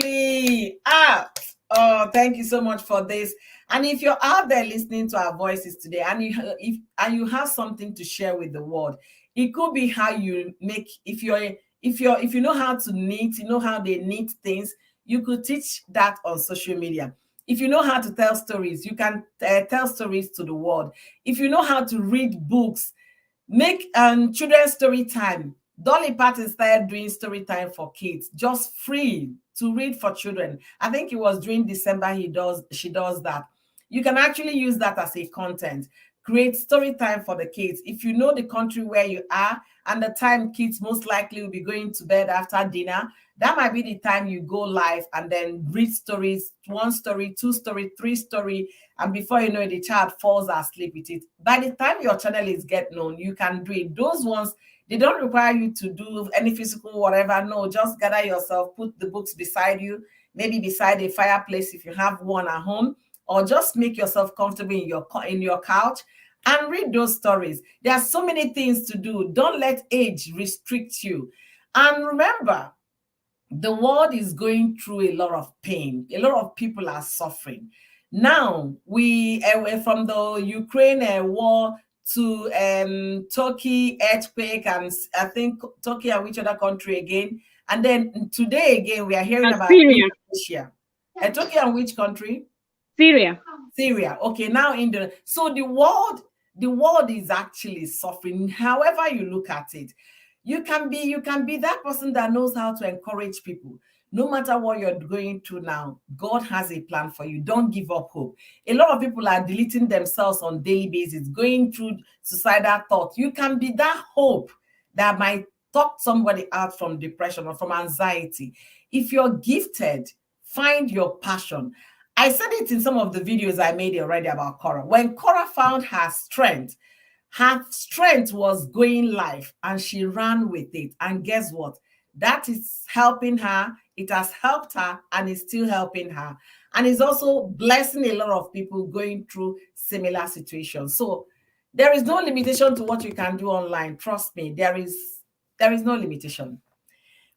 Oh, thank you so much for this. And if you're out there listening to our voices today and you have something to share with the world, it could be how you make, if you know how to knit, you know how they knit things, you could teach that on social media. If you know how to tell stories, you can tell stories to the world. If you know how to read books, make children's story time. Dolly Parton started doing story time for kids, just free to read for children. I think it was during December she does that. You can actually use that as a content. Create story time for the kids. If you know the country where you are and the time kids most likely will be going to bed after dinner, that might be the time you go live and then read stories, 1 story, 2 story, 3 story, and before you know it, the child falls asleep with it. By the time your channel is get known, you can do it. Those ones, they don't require you to do any physical whatever. No, just gather yourself, put the books beside you, maybe beside a fireplace if you have one at home, or just make yourself comfortable in your couch and read those stories. There are so many things to do. Don't let age restrict you. And remember, the world is going through a lot of pain. A lot of people are suffering. Now, we from the Ukraine war to Turkey earthquake, and I think Turkey and which other country again? And then today again, we are hearing about Indonesia. Turkey and which country? Syria. Syria. Okay, now so the world is actually suffering. However you look at it, you can be that person that knows how to encourage people. No matter what you're going through now, God has a plan for you. Don't give up hope. A lot of people are deleting themselves on a daily basis, going through suicidal thoughts. You can be that hope that might talk somebody out from depression or from anxiety. If you're gifted, find your passion. I said it in some of the videos I made already about Korra. When Korra found her strength was going live and she ran with it. And guess what? That is helping her. It has helped her and is still helping her. And it's also blessing a lot of people going through similar situations. So there is no limitation to what you can do online. Trust me, there is no limitation.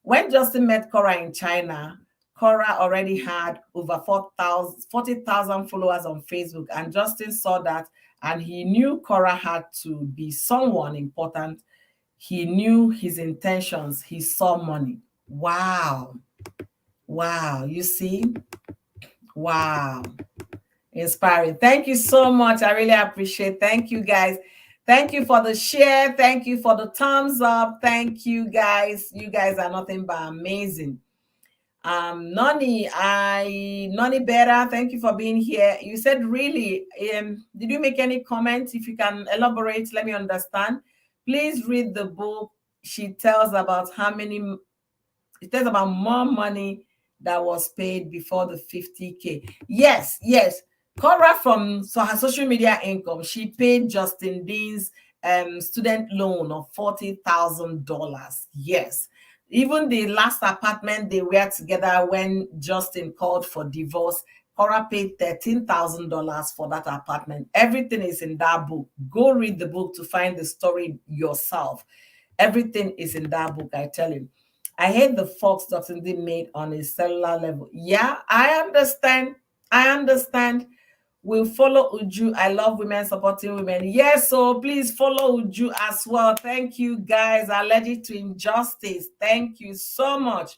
When Justin met Korra in China, Korra already had over 40,000 followers on Facebook, and Justin saw that, and he knew Korra had to be someone important. He knew his intentions. He saw money. Wow. You see? Wow. Inspiring. Thank you so much. I really appreciate it. Thank you, guys. Thank you for the share. Thank you for the thumbs up. Thank you, guys. You guys are nothing but amazing. Noni Better, thank you for being here. You said really, did you make any comments? If you can elaborate, let me understand. Please read the book. She tells about more money that was paid before the 50K. Yes. Korra, from her social media income, she paid Justin Dean's student loan of $40,000. Yes. Even the last apartment they were together when Justin called for divorce, Korra paid $13,000 for that apartment. Everything is in that book. Go read the book to find the story yourself. Everything is in that book, I tell you. I hate the fox Dr. D made on a cellular level. Yeah, I understand. I understand. We'll follow Uju. I love women supporting women. Yes, so please follow Uju as well. Thank you, guys. Allergic to injustice. Thank you so much.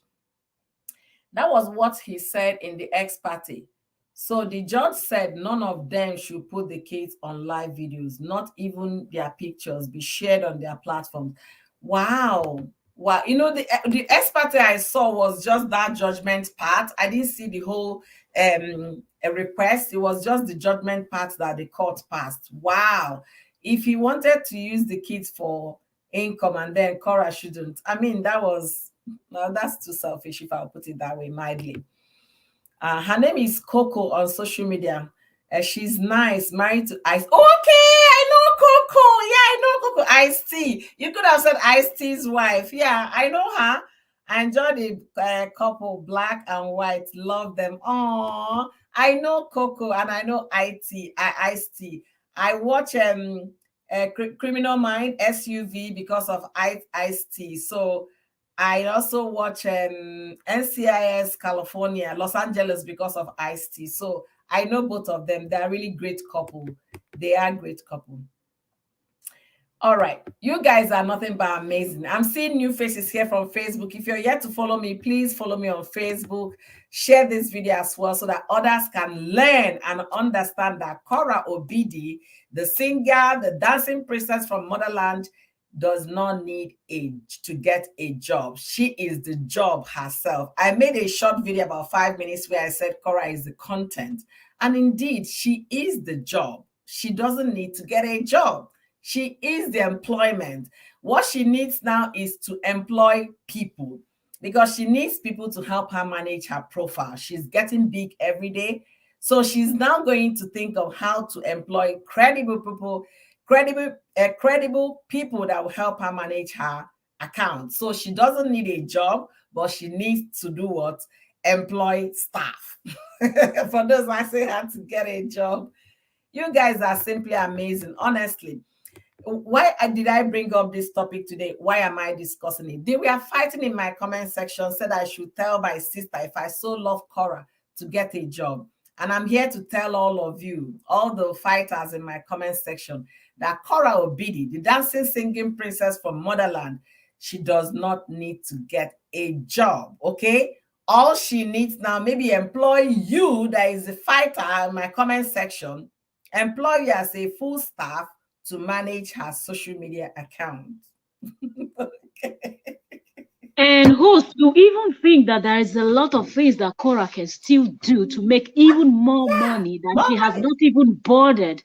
That was what he said in the ex parte. So the judge said none of them should put the kids on live videos, not even their pictures be shared on their platforms. Wow. Wow. You know, the ex parte I saw was just that judgment part. I didn't see the whole a request. It was just the judgment part that the court passed. Wow. If he wanted to use the kids for income and then Korra shouldn't, I mean, that's too selfish if I'll put it that way mildly. Her name is Coco on social media. She's nice, married to Ice. Okay, I know Coco. Yeah, I know Coco. Ice-T. You could have said Ice-T's wife. Yeah, I know her. I enjoy the couple, black and white. Love them. Oh, I know Coco and I know Ice-T. I watch Criminal Mind SUV because of Ice-T. So I also watch NCIS California, Los Angeles because of Ice-T. So I know both of them. They're really great couple. They are great couple. All right. You guys are nothing but amazing. I'm seeing new faces here from Facebook. If you're yet to follow me, please follow me on Facebook. Share this video as well so that others can learn and understand that Korra Obidi, the singer, the dancing princess from Motherland, does not need to get a job. She is the job herself. I made a short video about 5 minutes where I said Korra is the content. And indeed, she is the job. She doesn't need to get a job. She is the employment. What she needs now is to employ people because she needs people to help her manage her profile. She's getting big every day. So she's now going to think of how to employ credible people, credible people that will help her manage her account. So she doesn't need a job, but she needs to do what? Employ staff. For those I say how to get a job, you guys are simply amazing, honestly. Why did I bring up this topic today? Why am I discussing it? They were fighting in my comment section, said I should tell my sister if I so love Korra to get a job. And I'm here to tell all of you, all the fighters in my comment section, that Korra Obidi, the dancing, singing princess from Motherland, she does not need to get a job, okay? All she needs now, maybe employ you, that is a fighter in my comment section, employ you as a full staff to manage her social media account. Okay. And host, you even think that there is a lot of things that Korra can still do to make even more money that she has not even bothered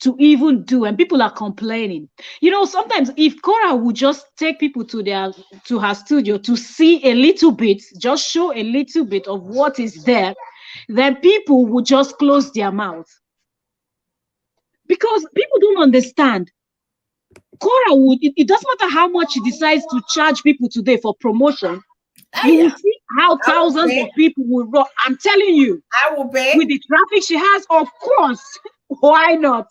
to even do, and people are complaining. You know, sometimes if Korra would just take people to her studio to see a little bit, just show a little bit of what is there, then people would just close their mouth. Because people don't understand. Korra would, it doesn't matter how much she decides to charge people today for promotion. You will see how thousands of people will run. I'm telling you, I will pay. With the traffic she has, of course. Why not?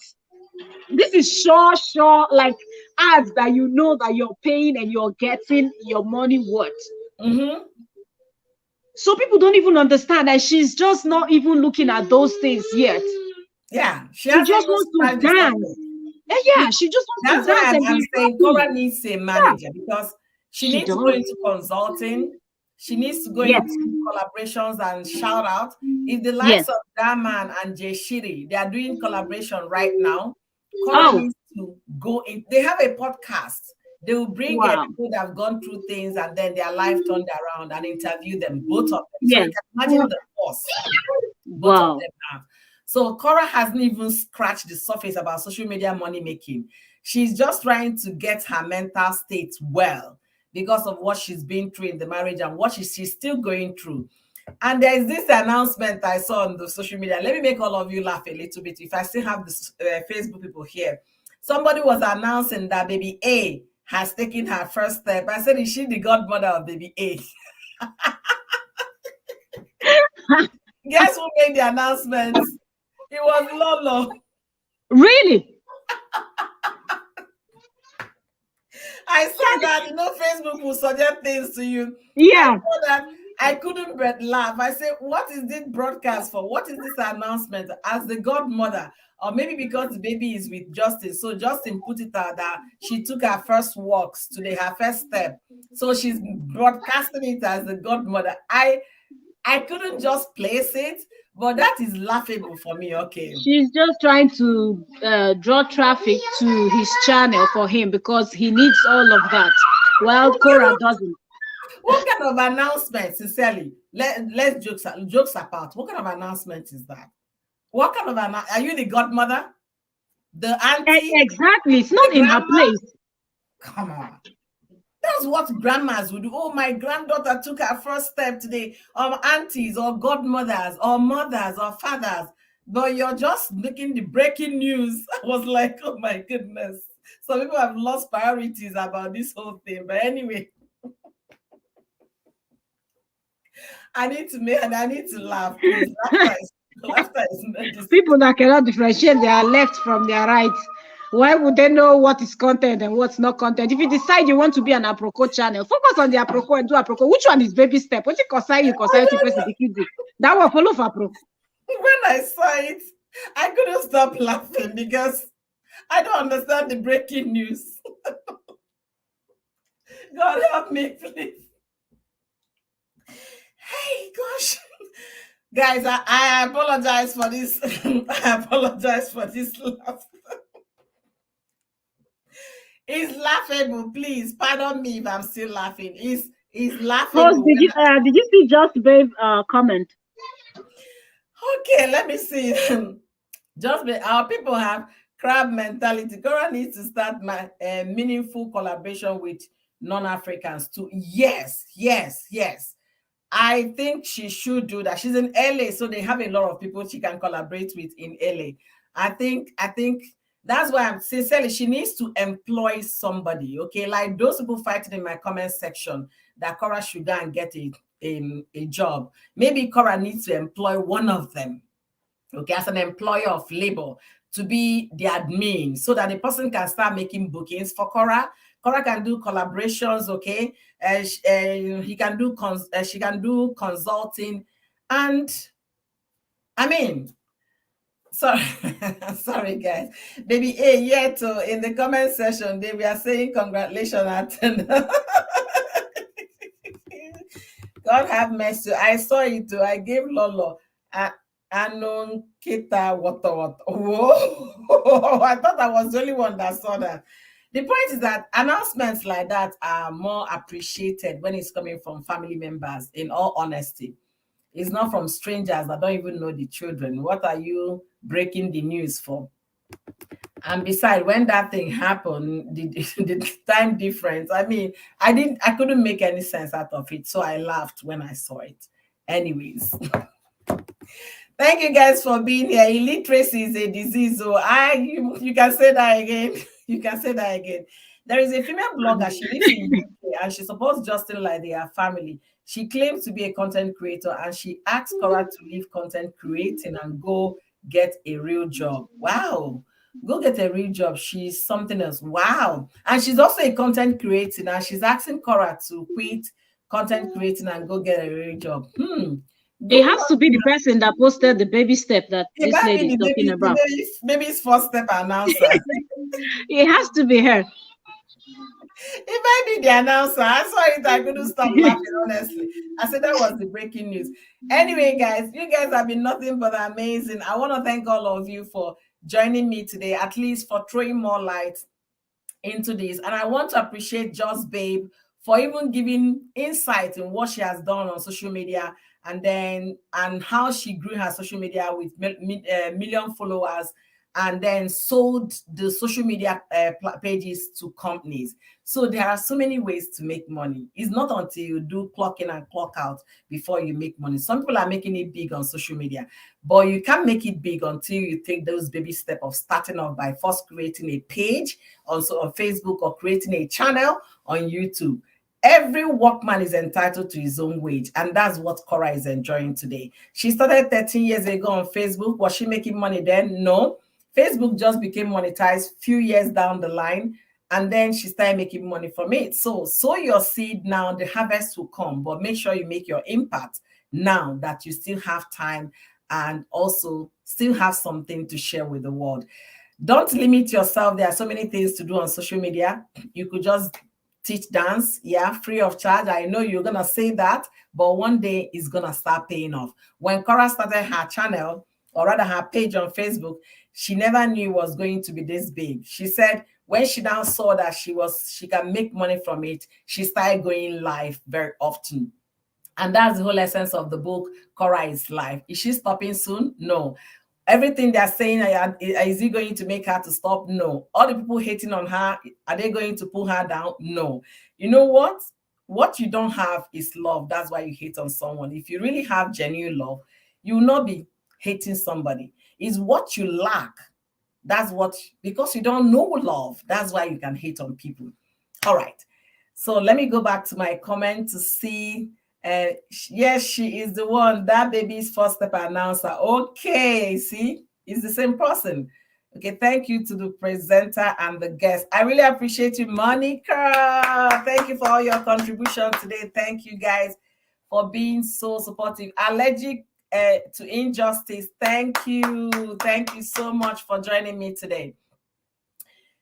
This is sure, like ads that you know that you're paying and you're getting your money worth. Mm-hmm. So people don't even understand that she's just not even looking at those things yet. Yeah, she just wants to dance. Yeah, she just wants to dance. That's why I'm saying Korra needs a manager because she needs to go into consulting. She needs to go into collaborations and shout out. If the likes of Daman and Jay Shiri, they are doing collaboration right now, Korra needs to go in. They have a podcast. They will bring people that have gone through things and then their life turned around and interview them, both of them. So you can imagine the force both of them have. So Korra hasn't even scratched the surface about social media money making. She's just trying to get her mental state well because of what she's been through in the marriage and what she's still going through. And there's this announcement I saw on the social media. Let me make all of you laugh a little bit if I still have the Facebook people here. somebody was announcing that baby A has taken her first step. I said, is she the godmother of baby A? Guess who made the announcement? It was Lolo. Really? I saw that, Facebook will suggest things to you. Yeah. I saw that. I couldn't but laugh. I said, what is this broadcast for? What is this announcement? As the godmother, or maybe because the baby is with Justin. So Justin put it out that she took her first walks today, her first step. So she's broadcasting it as the godmother. I couldn't just place it, but that is laughable for me. Okay. She's just trying to draw traffic to his channel for him because he needs all of that. Well, Korra doesn't. What kind of announcement, sincerely? Let's jokes apart. What kind of announcement is that? What kind of are you the godmother? The auntie? Exactly. It's not in her place. Come on. That's what grandmas would do. Oh, my granddaughter took her first step today. Aunties or godmothers or mothers or fathers. But you're just making the breaking news. I was like, oh my goodness. Some people have lost priorities about this whole thing. But anyway, I need to laugh. Please. Laughter is medicine. People that cannot differentiate their left from their right, why would they know what is content and what's not content? If you decide you want to be an Aproko channel, focus on the Aproko and do Aproko. Which one is baby step? What you consign that will follow for Aproko. When I saw it, I couldn't stop laughing because I don't understand the breaking news. God help me, please. Hey, gosh. Guys, I apologize for this. I apologize for this laugh. It's laughable, please. Pardon me if I'm still laughing. It's laughable. Did you see Just Babe comment? Okay, let me see. Just Babe, our people have crab mentality. Korra needs to start meaningful collaboration with non-Africans too. Yes. I think she should do that. She's in LA, so they have a lot of people she can collaborate with in LA. I think that's why I'm sincerely, she needs to employ somebody, okay? Like those people fighting in my comment section that Korra should go and get a job. Maybe Korra needs to employ one of them, okay, as an employer of labor to be the admin so that the person can start making bookings for Korra. Korra can do collaborations, okay? She can do consulting, and I mean, sorry guys, baby A yet in the comment section they were saying congratulations at God have mercy. I saw it too. I gave Lolo Anon Kita what. Whoa. I thought I was the only one that saw that. The point is that announcements like that are more appreciated when it's coming from family members, in all honesty. It's not from strangers that don't even know the children. What are you breaking the news for? And besides, when that thing happened, the time difference, I mean, I couldn't make any sense out of it. So I laughed when I saw it. Anyways. Thank you guys for being here. Illiteracy is a disease. So you can say that again. You can say that again. There is a female blogger. She lives in UK and she supports Justin like they are family. She claims to be a content creator and she asked Korra to leave content creating and go get a real job. Wow. Go get a real job. She's something else. Wow. And she's also a content creator and she's asking Korra to quit content creating and go get a real job. It has to be the person that posted the baby step that this lady is talking about. Baby's first step announcer. It has to be her. It might be the announcer. I saw it. I couldn't stop laughing, honestly. I said that was the breaking news. Anyway, guys, you guys have been nothing but amazing. I want to thank all of you for joining me today, at least for throwing more light into this. And I want to appreciate Just Babe for even giving insight in what she has done on social media and how she grew her social media with million followers and then sold the social media pages to companies. So there are so many ways to make money. It's not until you do clock in and clock out before you make money. Some people are making it big on social media, but you can't make it big until you take those baby steps of starting off by first creating a page also on Facebook or creating a channel on YouTube. Every workman is entitled to his own wage, and that's what Korra is enjoying today. She started 13 years ago on Facebook. Was she making money then? No. Facebook just became monetized few years down the line, and then she started making money from it. So sow your seed now, the harvest will come, but make sure you make your impact now that you still have time and also still have something to share with the world. Don't limit yourself. There are so many things to do on social media. You could just teach dance, yeah, free of charge. I know you're gonna say that, but one day it's gonna start paying off. When Korra started her channel, or rather her page on Facebook, she never knew it was going to be this big. She said when she now saw that she can make money from it, she started going live very often. And that's the whole essence of the book, Korra is Live. Is she stopping soon? No. Everything they're saying, is it going to make her to stop? No. All the people hating on her, are they going to pull her down? No. You know what? What you don't have is love. That's why you hate on someone. If you really have genuine love, you will not be hating somebody. It's what you lack. That's what, because you don't know love. That's why you can hate on people. All right. So let me go back to my comment to see. Yes, she is the one, that baby's first step announcer. Okay, see, it's the same person. Okay, thank you to the presenter and the guest. I really appreciate you, Monica. Thank you for all your contribution today. Thank you guys for being so supportive. Allergic to injustice. Thank you so much for joining me today.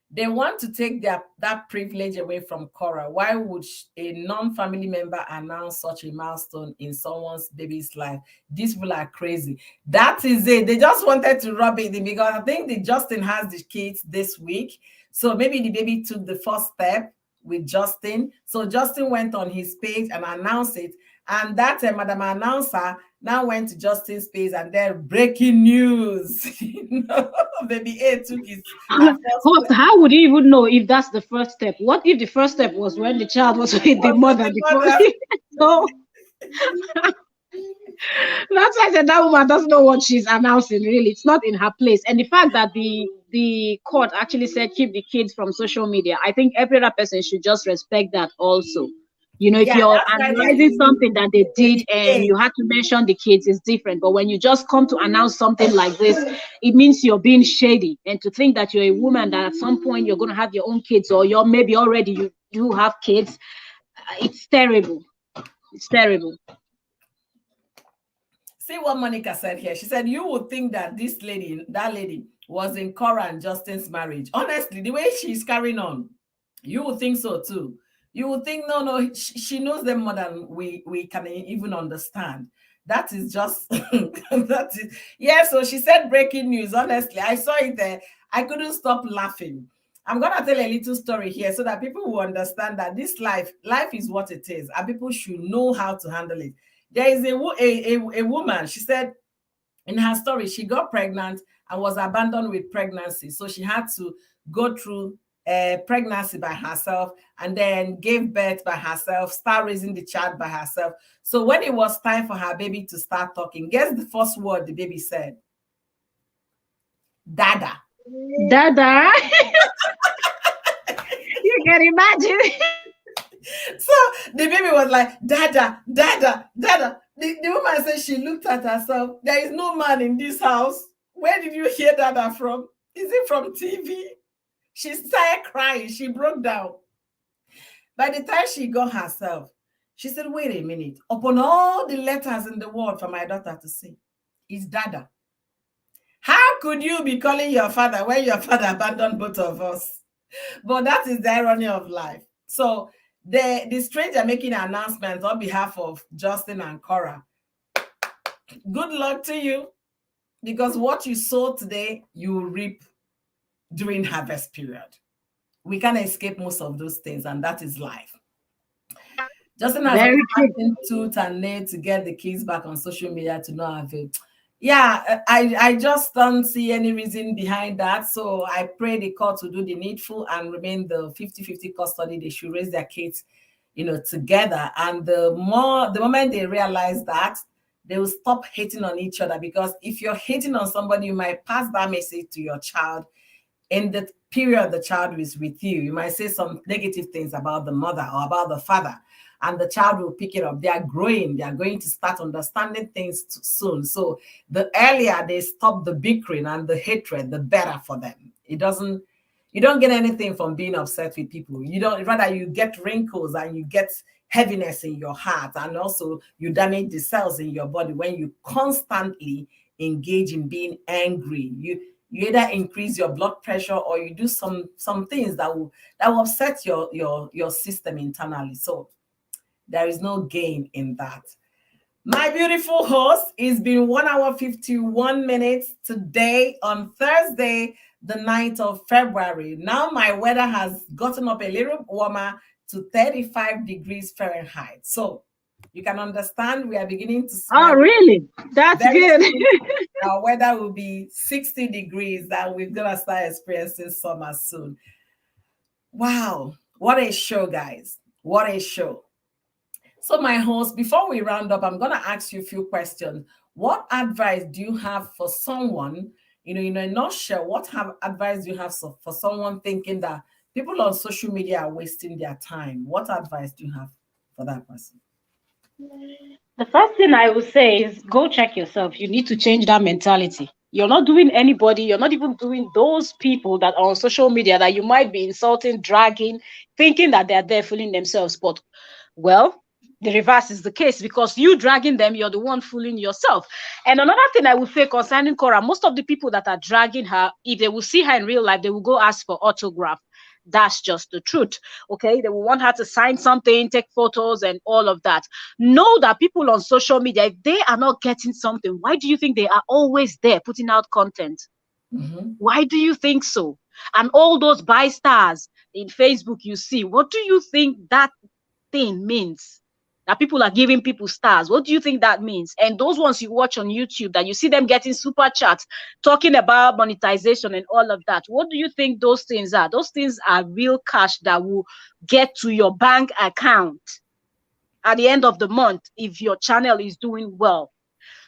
They want to take that privilege away from Korra. Why would a non-family member announce such a milestone in someone's baby's life? These people are crazy. That is it. They just wanted to rub it in, because I think that Justin has the kids this week. So maybe the baby took the first step with Justin. So Justin went on his page and announced it. And that Madam Announcer now went to Justin's page, and then breaking news. Baby A took his. How would you even know if that's the first step? What if the first step was when the child was with the mother? So that's why I said that woman doesn't know what she's announcing. Really, it's not in her place. And the fact that the court actually said keep the kids from social media, I think every other person should just respect that also. You know, if you're analyzing something that they did and you had to mention the kids, is different. But when you just come to announce something like this, it means you're being shady. And to think that you're a woman, that at some point you're going to have your own kids, or you're maybe already you have kids, it's terrible. It's terrible. See what Monica said here. She said, you would think that that lady was in Korra and Justin's marriage. Honestly, the way she's carrying on, you would think so too. You would think, no, she knows them more than we can even understand. That is just, that is, yeah, so she said breaking news. Honestly, I saw it there. I couldn't stop laughing. I'm going to tell a little story here so that people will understand that this life is what it is, and people should know how to handle it. There is a woman, she said in her story, she got pregnant and was abandoned with pregnancy. So she had to go through pregnancy by herself, and then gave birth by herself, start raising the child by herself. So when it was time for her baby to start talking, guess the first word the baby said? Dada. Dada. You can imagine. So the baby was like, Dada, Dada, Dada. The woman said she looked at herself. There is no man in this house. Where did you hear Dada from? Is it from TV? She started crying. She broke down. By the time she got herself, she said, wait a minute. Upon all the letters in the world for my daughter to see, it's Dada. How could you be calling your father when your father abandoned both of us? But that is the irony of life. So the stranger making announcements on behalf of Justin and Korra. Good luck to you, because what you sow today, you will reap during harvest period. We can't escape most of those things, and that is life. Justin has been fighting tooth and nail to get the kids back on social media to no avail. Yeah, I just don't see any reason behind that. So I pray the court to do the needful and remain the 50-50 custody. They should raise their kids, together. And the moment they realize that, they will stop hating on each other. Because if you're hating on somebody, you might pass that message to your child in the period the child is with you. You might say some negative things about the mother or about the father, and the child will pick it up. They are growing, they are going to start understanding things soon. So the earlier they stop the bickering and the hatred, the better for them. You don't get anything from being upset with people. You don't, rather you get wrinkles and you get heaviness in your heart, and also you damage the cells in your body when you constantly engage in being angry. You either increase your blood pressure, or you do some things that will upset your system internally. So there is no gain in that. My beautiful host, it's been 1 hour 51 minutes today on Thursday, the 9th of February. Now my weather has gotten up a little warmer to 35 degrees Fahrenheit. So you can understand we are beginning to Oh, smell. really? That's good. Our weather will be 60 degrees, that we're going to start experiencing summer soon. Wow. What a show, guys. What a show. So my host, before we round up, I'm going to ask you a few questions. What advice do you have for someone, in a nutshell, what advice do you have for someone thinking that people on social media are wasting their time? What advice do you have for that person? The first thing I would say is go check yourself. You need to change that mentality. You're not doing anybody, you're not even doing those people that are on social media that you might be insulting, dragging, thinking that they're there fooling themselves. But, well, the reverse is the case, because you dragging them, you're the one fooling yourself. And another thing I would say concerning Korra, most of the people that are dragging her, if they will see her in real life, they will go ask for autograph. That's just the truth. Okay, they will want her to sign something, take photos, and all of that. Know that people on social media, if they are not getting something, why do you think they are always there putting out content? Mm-hmm. Why do you think so? And all those buy stars in Facebook you see, what do you think that thing means? That people are giving people stars. What do you think that means? And those ones you watch on YouTube, that you see them getting super chats, talking about monetization and all of that. What do you think those things are? Those things are real cash that will get to your bank account at the end of the month if your channel is doing well.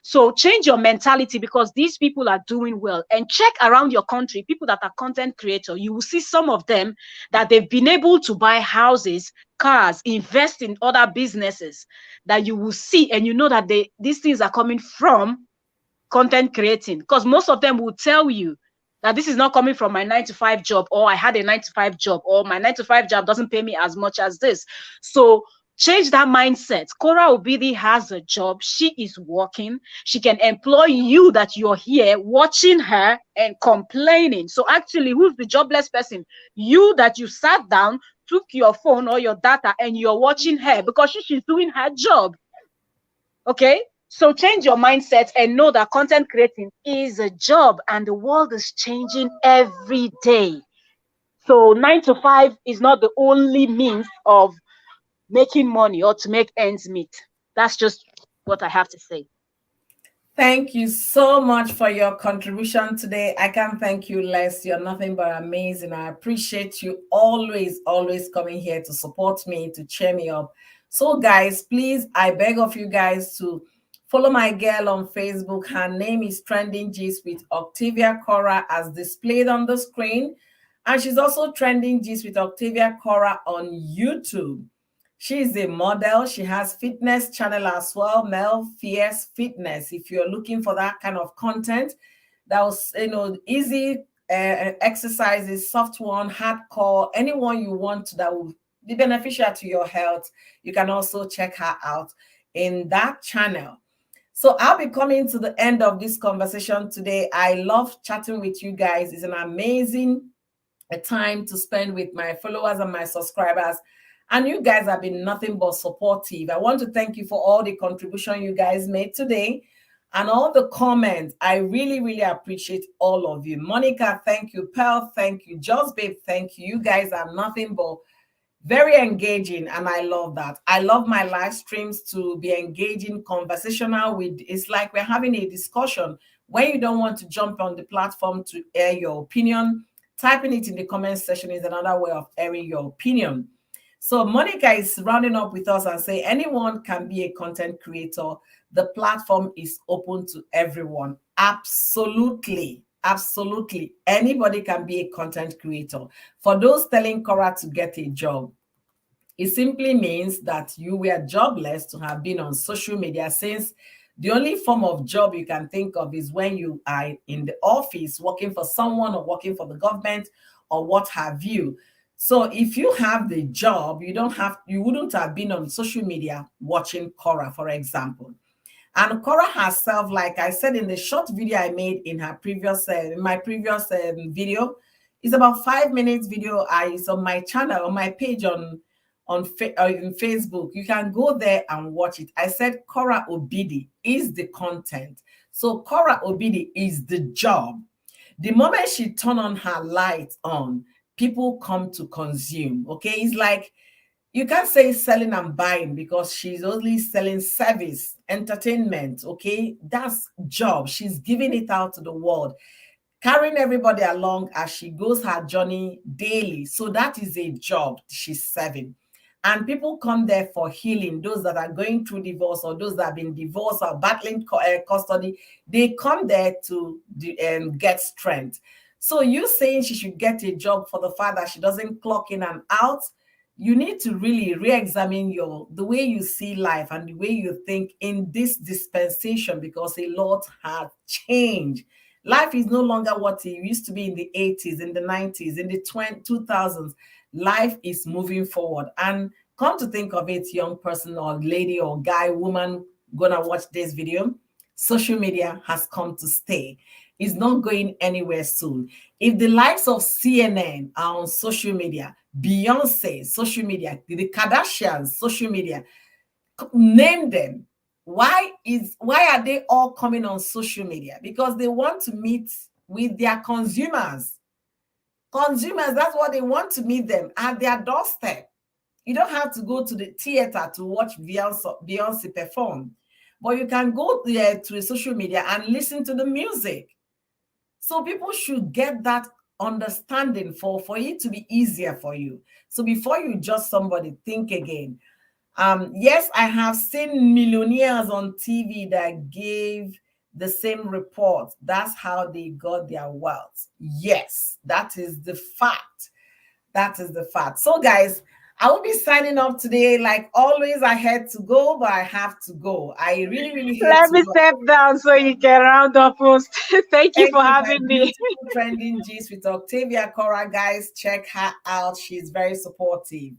So change your mentality, because these people are doing well. And check around your country, people that are content creators, you will see some of them that they've been able to buy houses, cars, invest in other businesses, that you will see, and you know that these things are coming from content creating. Because most of them will tell you that this is not coming from my 9-to-5 job, or I had a 9-to-5 job, or my 9-to-5 job doesn't pay me as much as this. So change that mindset. Korra Obidi has a job. She is working. She can employ you that you're here watching her and complaining. So actually, who's the jobless person? You, that you sat down, took your phone or your data, and you're watching her because she's doing her job. Okay? So change your mindset and know that content creating is a job, and the world is changing every day. So 9-to-5 is not the only means of making money or to make ends meet. That's just what I have to say. Thank you so much for your contribution today. I can't thank you less. You're nothing but amazing. I appreciate you always coming here to support me, to cheer me up. So guys, please, I beg of you guys to follow my girl on Facebook. Her name is Trending Gist with Octavia Korra, as displayed on the screen. And she's also Trending Gist with Octavia Korra on YouTube. She's a model. She has fitness channel as well, Mel Fierce Fitness. If you're looking for that kind of content, that was, easy exercises, soft one, hardcore, anyone you want that will be beneficial to your health, you can also check her out in that channel. So I'll be coming to the end of this conversation today. I love chatting with you guys. It's an amazing time to spend with my followers and my subscribers. And you guys have been nothing but supportive. I want to thank you for all the contribution you guys made today and all the comments. I really appreciate all of you. Monica, thank you. Pearl, thank you. Just Babe, thank you. You guys are nothing but Very engaging, and I love that. I love my live streams to be engaging, conversational with. It's like we're having a discussion. When you don't want to jump on the platform to air your opinion, typing it in the comment section is another way of airing your opinion. So Monica is rounding up with us and say anyone can be a content creator. The platform is open to everyone. Absolutely. Absolutely. Anybody can be a content creator. For those telling Korra to get a job, it simply means that you were jobless to have been on social media, since the only form of job you can think of is when you are in the office working for someone or working for the government or what have you. So if you have the job, you wouldn't have been on social media watching Korra, for example. And Korra herself, like I said in the short video I made in my previous video, is about 5 minutes video. It's on my channel, on my page in Facebook. You can go there and watch it. I said Korra Obidi is the content. So Korra Obidi is the job. The moment she turn on her lights on, people come to consume. Okay, it's like you can't say selling and buying because she's only selling service, entertainment. Okay, that's job. She's giving it out to the world, carrying everybody along as she goes her journey daily. So that is a job she's serving. And people come there for healing. Those that are going through divorce or those that have been divorced or battling custody, they come there to get strength. So you saying she should get a job for the fact that she doesn't clock in and out, you need to really re-examine the way you see life and the way you think in this dispensation, because a lot has changed. Life is no longer what it used to be in the 80s, in the 90s, in the 2000s. Life is moving forward. And come to think of it, young person or lady or guy, woman, gonna watch this video, social media has come to stay. It's not going anywhere soon. If the likes of CNN are on social media, Beyonce, social media, the Kardashians, social media, name them. Why are they all coming on social media? Because they want to meet with their consumers. Consumers, that's what they want, to meet them at their doorstep. You don't have to go to the theater to watch Beyonce perform, but you can go there to social media and listen to the music. So people should get that understanding for it to be easier for you. So before you judge somebody, think again. Yes, I have seen millionaires on TV that gave the same report. That's how they got their wealth. Yes, that is the fact. That is the fact. So guys, I will be signing off today. Like always, I had to go, but I have to go. I really, really hate Let to me go. step down so you can round up post. Thank you for having me. Trending G's with Octavia Korra. Guys, check her out. She's very supportive.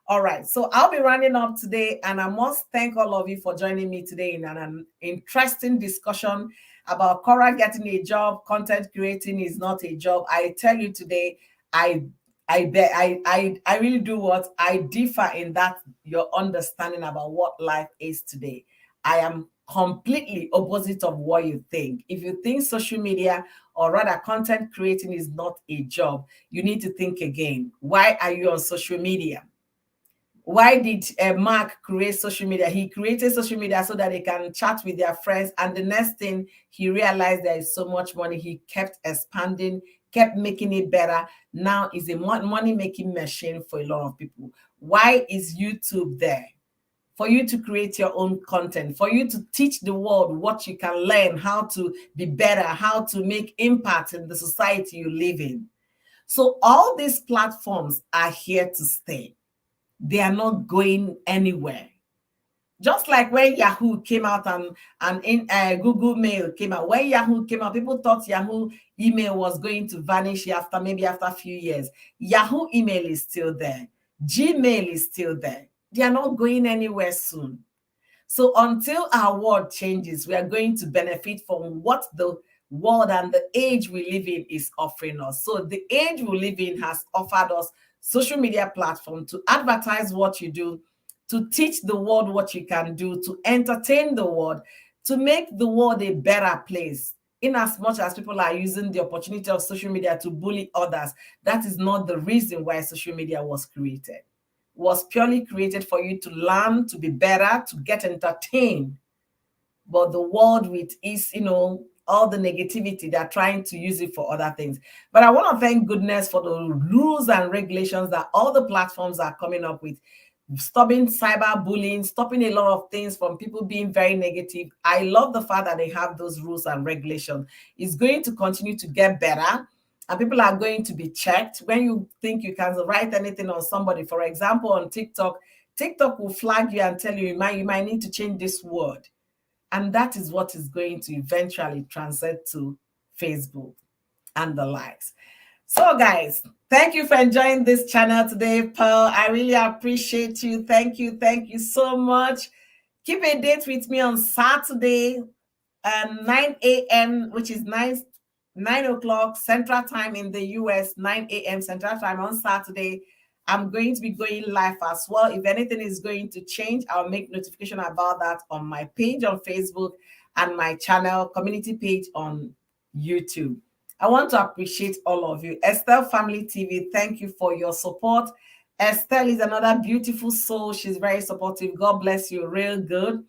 All right, so I'll be running up today, and I must thank all of you for joining me today in an interesting discussion about Korra getting a job. Content creating is not a job. I tell you today, I really do what I differ in that your understanding about what life is today. I am completely opposite of what you think. If you think social media or rather content creating is not a job, you need to think again. Why are you on social media? Why did Mark create social media? He created social media so that they can chat with their friends. And the next thing he realized, there is so much money. He kept expanding, kept making it better. Now is a money-making machine for a lot of people. Why is YouTube there? For you to create your own content, for you to teach the world what you can learn, how to be better, how to make impact in the society you live in. So all these platforms are here to stay. They are not going anywhere. Just like when Yahoo came out and in Google Mail came out. When Yahoo came out, people thought Yahoo email was going to vanish after a few years. Yahoo email is still there. Gmail is still there. They are not going anywhere soon. So until our world changes, we are going to benefit from what the world and the age we live in is offering us. So the age we live in has offered us social media platform to advertise what you do, to teach the world what you can do, to entertain the world, to make the world a better place. In as much as people are using the opportunity of social media to bully others, that is not the reason why social media was created. was purely created for you to learn, to be better, to get entertained. But the world with its, all the negativity, they're trying to use it for other things. But I want to thank goodness for the rules and regulations that all the platforms are coming up with, stopping cyberbullying, stopping a lot of things from people being very negative. I love the fact that they have those rules and regulations. It's going to continue to get better, and people are going to be checked. When you think you can write anything on somebody, for example, on TikTok, TikTok will flag you and tell you, you might need to change this word. And that is what is going to eventually translate to Facebook and the likes. So guys, thank you for enjoying this channel today, Pearl. I really appreciate you. Thank you so much. Keep a date with me on Saturday, 9 a.m., which is 9 o'clock Central Time in the US, 9 a.m. Central Time on Saturday. I'm going to be going live as well. If anything is going to change, I'll make notification about that on my page on Facebook and my channel community page on YouTube. I want to appreciate all of you. Estelle Family TV, thank you for your support. Estelle is another beautiful soul. She's very supportive. God bless you real good.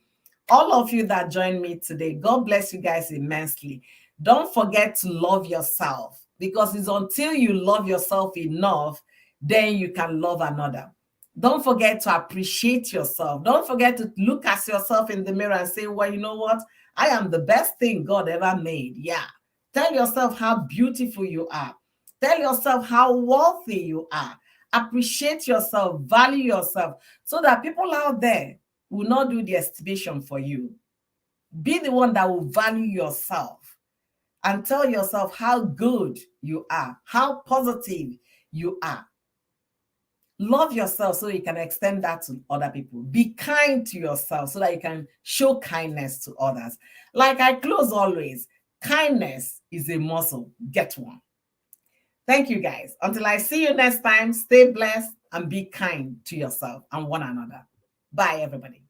All of you that joined me today, God bless you guys immensely. Don't forget to love yourself, because it's until you love yourself enough, then you can love another. Don't forget to appreciate yourself. Don't forget to look at yourself in the mirror and say, well, you know what? I am the best thing God ever made. Yeah. Tell yourself how beautiful you are. Tell yourself how wealthy you are. Appreciate yourself, value yourself, so that people out there will not do the estimation for you. Be the one that will value yourself and tell yourself how good you are, how positive you are. Love yourself so you can extend that to other people. Be kind to yourself so that you can show kindness to others. Like I close always, kindness is a muscle. Get one. Thank you, guys. Until I see you next time, stay blessed and be kind to yourself and one another. Bye, everybody.